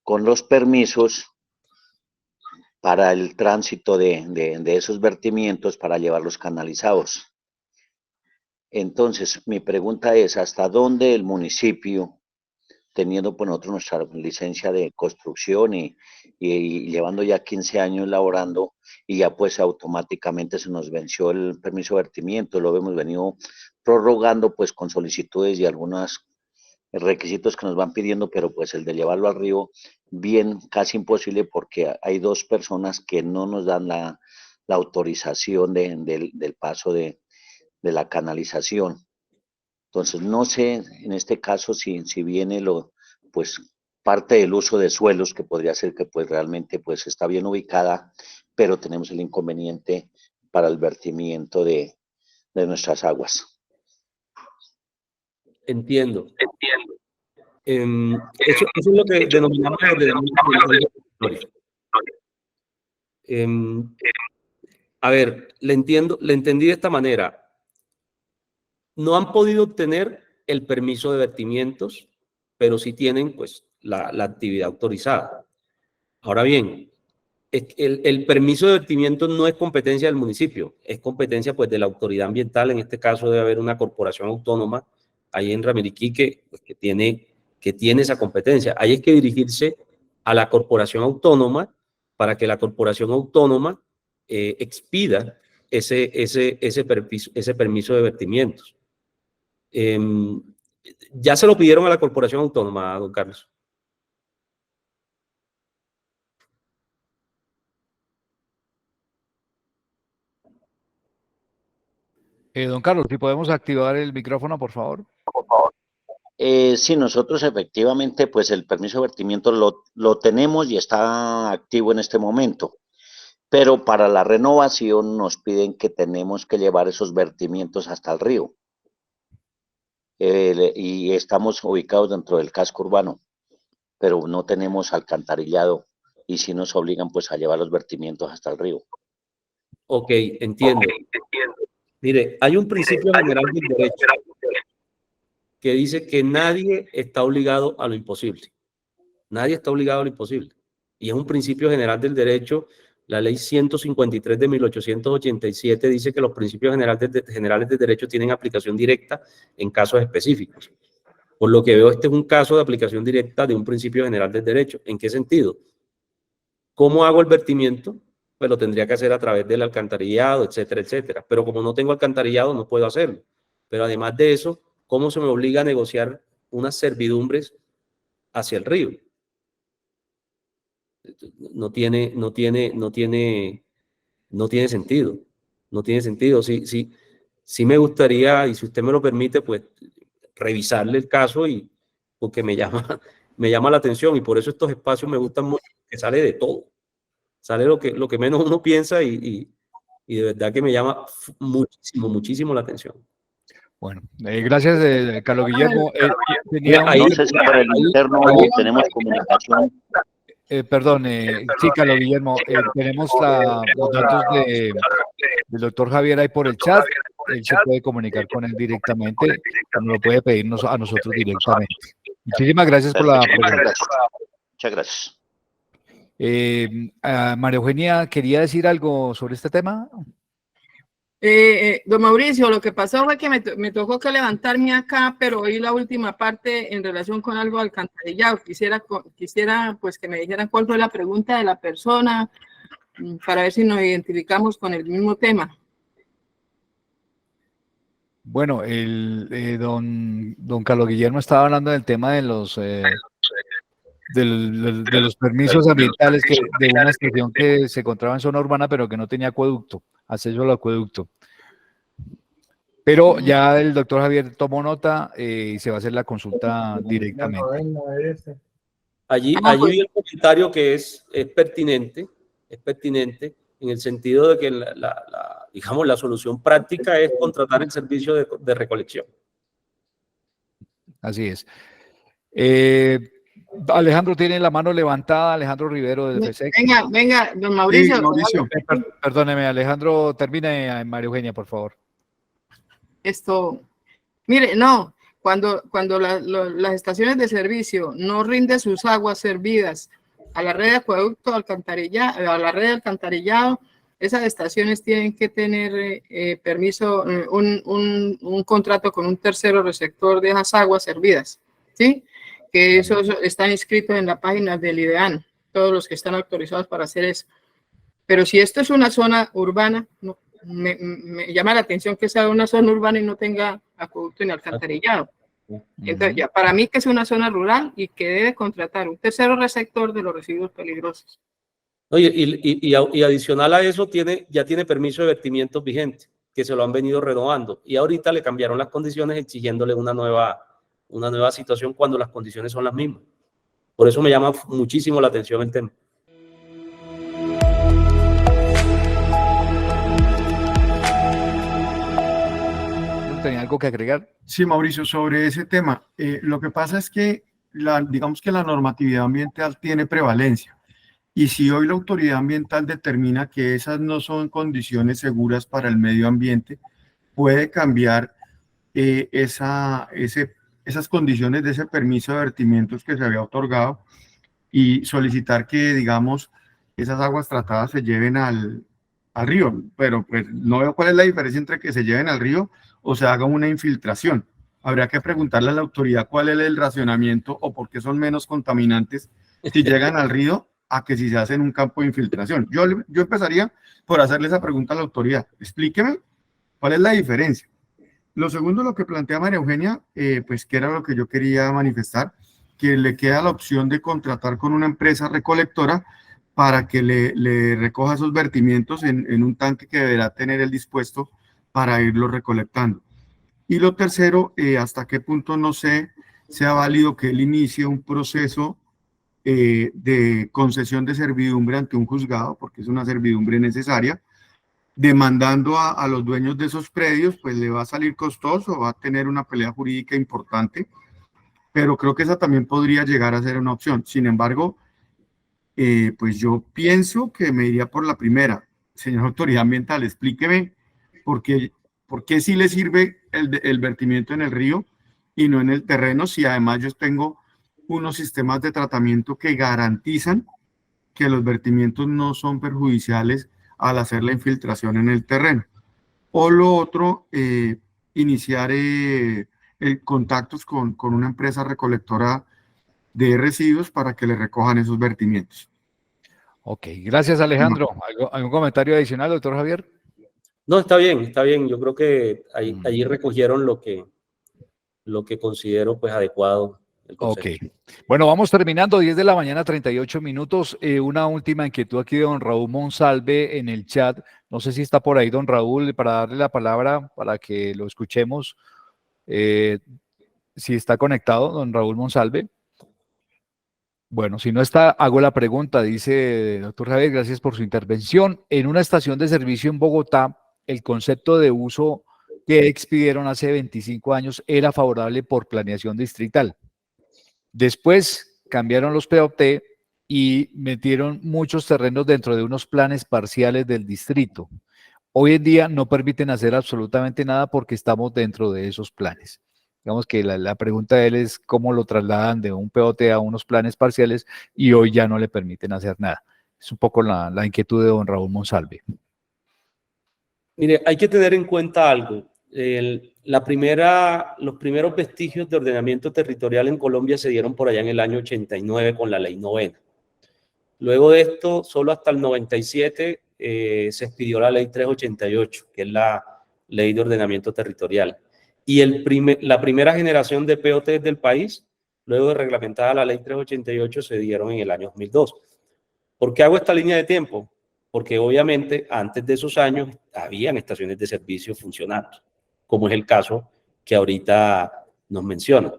los permisos para el tránsito de esos vertimientos para llevarlos canalizados. Entonces, mi pregunta es, ¿hasta dónde el municipio, teniendo por nosotros nuestra licencia de construcción y llevando ya 15 años laborando, y ya pues automáticamente se nos venció el permiso de vertimiento, lo hemos venido prorrogando pues con solicitudes y algunos requisitos que nos van pidiendo, pero pues el de llevarlo al río, bien, casi imposible porque hay 2 personas que no nos dan la autorización del paso de la canalización. Entonces, no sé en este caso si viene pues parte del uso de suelos, que podría ser que pues realmente pues está bien ubicada, pero tenemos el inconveniente para el vertimiento de nuestras aguas. Entiendo. Eso es lo que denominamos a ver, le entendí de esta manera. No han podido obtener el permiso de vertimientos, pero sí tienen pues la actividad autorizada. Ahora bien, el permiso de vertimientos no es competencia del municipio, es competencia pues de la autoridad ambiental. En este caso debe haber una corporación autónoma ahí en Ramiriquí que tiene esa competencia. Ahí hay que dirigirse a la corporación autónoma para que la corporación autónoma expida ese permiso de vertimientos. ¿Ya se lo pidieron a la corporación autónoma, don Carlos? Don Carlos, si podemos activar el micrófono, por favor. Sí, nosotros efectivamente, pues el permiso de vertimiento lo tenemos y está activo en este momento, pero para la renovación nos piden que tenemos que llevar esos vertimientos hasta el río. Y estamos ubicados dentro del casco urbano, pero no tenemos alcantarillado y sí nos obligan pues a llevar los vertimientos hasta el río. Ok, entiendo. Mire, hay un principio general del derecho que dice que nadie está obligado a lo imposible. Nadie está obligado a lo imposible. Y es un principio general del derecho. La ley 153 de 1887 dice que los principios generales del derecho tienen aplicación directa en casos específicos. Por lo que veo, este es un caso de aplicación directa de un principio general del derecho. ¿En qué sentido? ¿Cómo hago el vertimiento? Pues lo tendría que hacer a través del alcantarillado, etcétera, etcétera. Pero como no tengo alcantarillado, no puedo hacerlo. Pero además de eso, ¿cómo se me obliga a negociar unas servidumbres hacia el río? No tiene sentido. No tiene sentido. Sí me gustaría, y si usted me lo permite, pues revisarle el caso porque me llama la atención, y por eso estos espacios me gustan mucho, que sale de todo. Sale lo que menos uno piensa y de verdad que me llama muchísimo la atención. Bueno, gracias, Carlos Guillermo. No sé si por el interno tenemos comunicación. Perdón, sí, Carlos Guillermo, tenemos los datos del doctor Javier ahí por el chat. Él se puede comunicar con él directamente, como lo puede pedirnos a nosotros directamente. Muchísimas gracias por la pregunta. Muchas gracias. María Eugenia, ¿quería decir algo sobre este tema? Don Mauricio, lo que pasó fue que me tocó que levantarme acá, pero oí la última parte en relación con algo alcantarillado. Quisiera pues que me dijeran cuál fue la pregunta de la persona para ver si nos identificamos con el mismo tema. Bueno, don Carlos Guillermo estaba hablando del tema de los permisos ambientales de una estación que se encontraba en zona urbana, pero que no tenía acueducto, acceso al acueducto. Pero ya el doctor Javier tomó nota y se va a hacer la consulta directamente. Allí vi el comentario que es pertinente en el sentido de que digamos, la solución práctica es contratar el servicio de recolección. Así es. Alejandro tiene la mano levantada, Alejandro Rivero del FESEC. Venga, don Mauricio. Sí, Mauricio. Perdóneme, Alejandro, termine, María Eugenia, por favor. Mire, no, cuando las estaciones de servicio no rinden sus aguas servidas a la red de acueducto, alcantarillado, a la red de alcantarillado, esas estaciones tienen que tener permiso, un contrato con un tercero receptor de esas aguas servidas, ¿sí? Que eso está inscrito en la página del IDEAN, todos los que están autorizados para hacer eso. Pero si esto es una zona urbana, no, me llama la atención que sea una zona urbana y no tenga acueducto ni alcantarillado. Entonces, ya, para mí que es una zona rural y que debe contratar un tercero receptor de los residuos peligrosos. Oye, y adicional a eso, ya tiene permiso de vertimientos vigente, que se lo han venido renovando. Y ahorita le cambiaron las condiciones exigiéndole una nueva situación cuando las condiciones son las mismas. Por eso me llama muchísimo la atención el tema. ¿Tenía algo que agregar? Sí, Mauricio, sobre ese tema. Lo que pasa es que digamos que la normatividad ambiental tiene prevalencia. Y si hoy la autoridad ambiental determina que esas no son condiciones seguras para el medio ambiente, puede cambiar esas condiciones de ese permiso de vertimientos que se había otorgado y solicitar que, digamos, esas aguas tratadas se lleven al río. Pero pues no veo cuál es la diferencia entre que se lleven al río o se haga una infiltración. Habría que preguntarle a la autoridad cuál es el racionamiento o por qué son menos contaminantes si llegan al río a que si se hace en un campo de infiltración. Yo empezaría por hacerle esa pregunta a la autoridad. Explíqueme cuál es la diferencia. Lo segundo, lo que plantea María Eugenia, pues que era lo que yo quería manifestar, que le queda la opción de contratar con una empresa recolectora para que le recoja esos vertimientos en un tanque que deberá tener él dispuesto para irlo recolectando. Y lo tercero, hasta qué punto no sé, sea válido que él inicie un proceso de concesión de servidumbre ante un juzgado, porque es una servidumbre necesaria, demandando a los dueños de esos predios, pues le va a salir costoso, va a tener una pelea jurídica importante, pero creo que esa también podría llegar a ser una opción. Sin embargo, pues yo pienso que me iría por la primera. Señor autoridad ambiental, explíqueme por qué sí le sirve el vertimiento en el río y no en el terreno, si además yo tengo unos sistemas de tratamiento que garantizan que los vertimientos no son perjudiciales al hacer la infiltración en el terreno. O lo otro, iniciar contactos con una empresa recolectora de residuos para que le recojan esos vertimientos. Ok, gracias Alejandro. ¿Algún comentario adicional, doctor Javier? No, está bien. Yo creo que allí recogieron lo que considero pues adecuado. Ok, bueno, vamos terminando, 10 de la mañana, 38 minutos. Una última inquietud aquí de don Raúl Monsalve en el chat. No sé si está por ahí don Raúl para darle la palabra para que lo escuchemos. Si está conectado, don Raúl Monsalve. Bueno, si no está, hago la pregunta. Dice, doctor Javier, gracias por su intervención. En una estación de servicio en Bogotá, el concepto de uso que expidieron hace 25 años era favorable por planeación distrital. Después cambiaron los POT y metieron muchos terrenos dentro de unos planes parciales del distrito. Hoy en día no permiten hacer absolutamente nada porque estamos dentro de esos planes. Digamos que la pregunta de él es cómo lo trasladan de un POT a unos planes parciales y hoy ya no le permiten hacer nada. Es un poco la inquietud de don Raúl Monsalve. Mire, hay que tener en cuenta algo. Los primeros vestigios de ordenamiento territorial en Colombia se dieron por allá en el año 89 con la Ley 90. Luego de esto, solo hasta el 97 se expidió la Ley 388, que es la Ley de Ordenamiento Territorial. Y la primera generación de POT del país, luego de reglamentada la Ley 388, se dieron en el año 2002. ¿Por qué hago esta línea de tiempo? Porque obviamente antes de esos años habían estaciones de servicio funcionando, como es el caso que ahorita nos mencionan.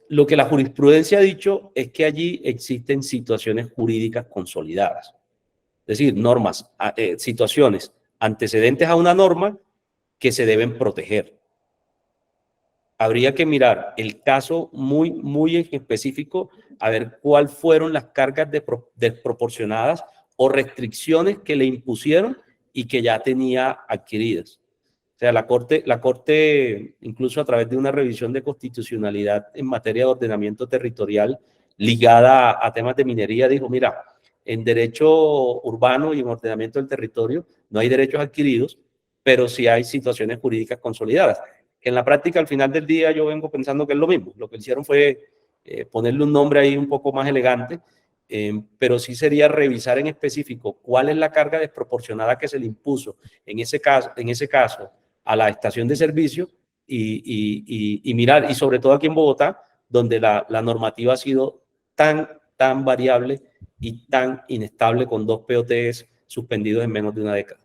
Lo que la jurisprudencia ha dicho es que allí existen situaciones jurídicas consolidadas, es decir, normas, situaciones antecedentes a una norma que se deben proteger. Habría que mirar el caso muy en específico, a ver cuáles fueron las cargas desproporcionadas o restricciones que le impusieron y que ya tenía adquiridas. O sea, la Corte, incluso a través de una revisión de constitucionalidad en materia de ordenamiento territorial ligada a temas de minería, dijo, mira, en derecho urbano y en ordenamiento del territorio no hay derechos adquiridos, pero sí hay situaciones jurídicas consolidadas. En la práctica, al final del día, yo vengo pensando que es lo mismo. Lo que hicieron fue ponerle un nombre ahí un poco más elegante, pero sí sería revisar en específico cuál es la carga desproporcionada que se le impuso en ese caso a la estación de servicio y mirar, y sobre todo aquí en Bogotá, donde la normativa ha sido tan variable y tan inestable, con 2 POTs suspendidos en menos de una década.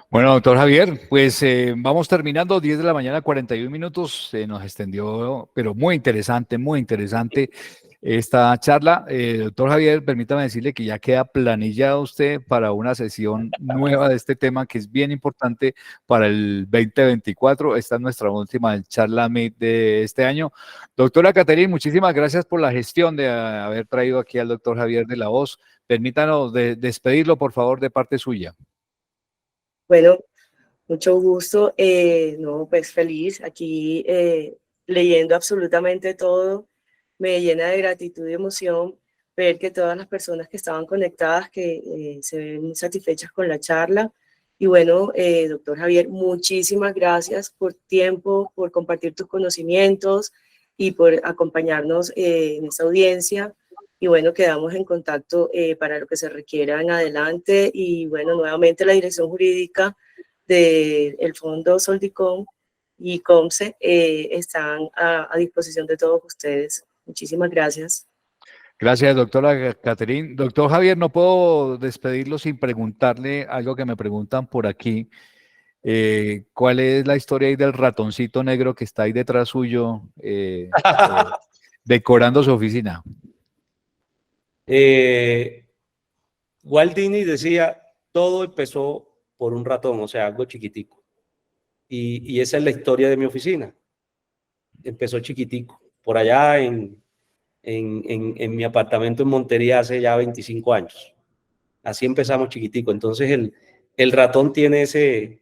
Bueno, doctor Javier, pues vamos terminando, 10 de la mañana, 41 minutos, se nos extendió, pero muy interesante esta charla. Doctor Javier, permítame decirle que ya queda planillado usted para una sesión nueva de este tema que es bien importante para el 2024. Esta es nuestra última charla Meet de este año. Doctora Caterine, muchísimas gracias por la gestión de haber traído aquí al doctor Javier de la Hoz. Permítanos despedirlo, por favor, de parte suya. Bueno, mucho gusto. No, pues feliz aquí leyendo absolutamente todo. Me llena de gratitud y emoción ver que todas las personas que estaban conectadas que se ven satisfechas con la charla. Y bueno, doctor Javier, muchísimas gracias por tiempo, por compartir tus conocimientos y por acompañarnos en esta audiencia. Y bueno, quedamos en contacto para lo que se requiera en adelante. Y bueno, nuevamente la dirección jurídica del Fondo Soldicom y COMSE están a disposición de todos ustedes. Muchísimas gracias. Gracias, doctora Caterine. Doctor Javier, no puedo despedirlo sin preguntarle algo que me preguntan por aquí. ¿Cuál es la historia ahí del ratoncito negro que está ahí detrás suyo decorando su oficina? Walt Disney decía, todo empezó por un ratón, o sea, algo chiquitico. Y esa es la historia de mi oficina. Empezó chiquitico, por allá en mi apartamento en Montería hace ya 25 años. Así empezamos chiquitico. Entonces el ratón tiene ese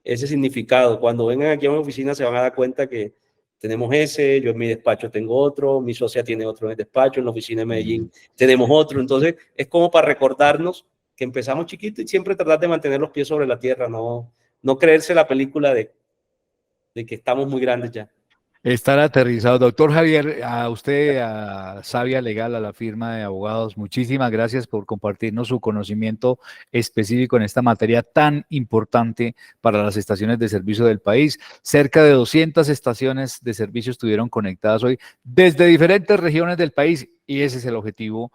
significado. Cuando vengan aquí a mi oficina se van a dar cuenta que tenemos ese, yo en mi despacho tengo otro, mi socia tiene otro en el despacho, en la oficina de Medellín tenemos otro. Entonces es como para recordarnos que empezamos chiquito y siempre tratar de mantener los pies sobre la tierra, no creerse la película de que estamos muy grandes ya. Estar aterrizado. Doctor Javier, a usted, a Savia Legal, a la firma de abogados, muchísimas gracias por compartirnos su conocimiento específico en esta materia tan importante para las estaciones de servicio del país. Cerca de 200 estaciones de servicio estuvieron conectadas hoy desde diferentes regiones del país y ese es el objetivo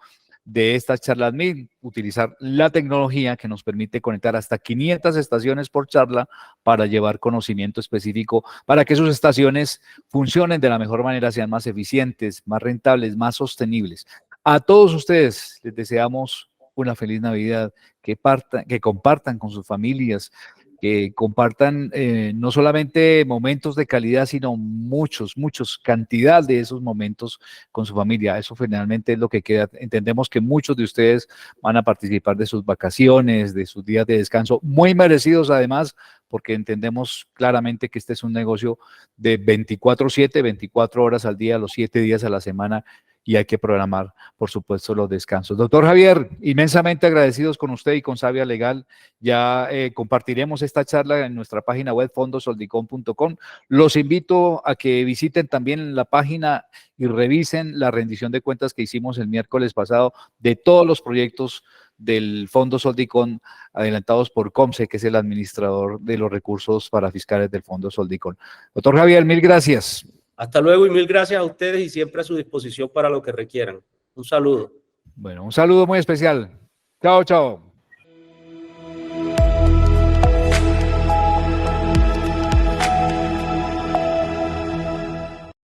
de estas charlas Meet, utilizar la tecnología que nos permite conectar hasta 500 estaciones por charla para llevar conocimiento específico para que sus estaciones funcionen de la mejor manera, sean más eficientes, más rentables, más sostenibles. A todos ustedes les deseamos una feliz Navidad, que compartan con sus familias, que compartan no solamente momentos de calidad, sino muchos, cantidad de esos momentos con su familia. Eso finalmente es lo que queda. Entendemos que muchos de ustedes van a participar de sus vacaciones, de sus días de descanso, muy merecidos además, porque entendemos claramente que este es un negocio de 24/7, 24 horas al día, los 7 días a la semana, y hay que programar, por supuesto, los descansos. Doctor Javier, inmensamente agradecidos con usted y con Savia Legal. Ya compartiremos esta charla en nuestra página web fondosoldicon.com. Los invito a que visiten también la página y revisen la rendición de cuentas que hicimos el miércoles pasado de todos los proyectos del Fondo Soldicon adelantados por COMSE, que es el administrador de los recursos para fiscales del Fondo Soldicon. Doctor Javier, mil gracias. Hasta luego y mil gracias a ustedes y siempre a su disposición para lo que requieran. Un saludo. Bueno, un saludo muy especial. Chao, chao.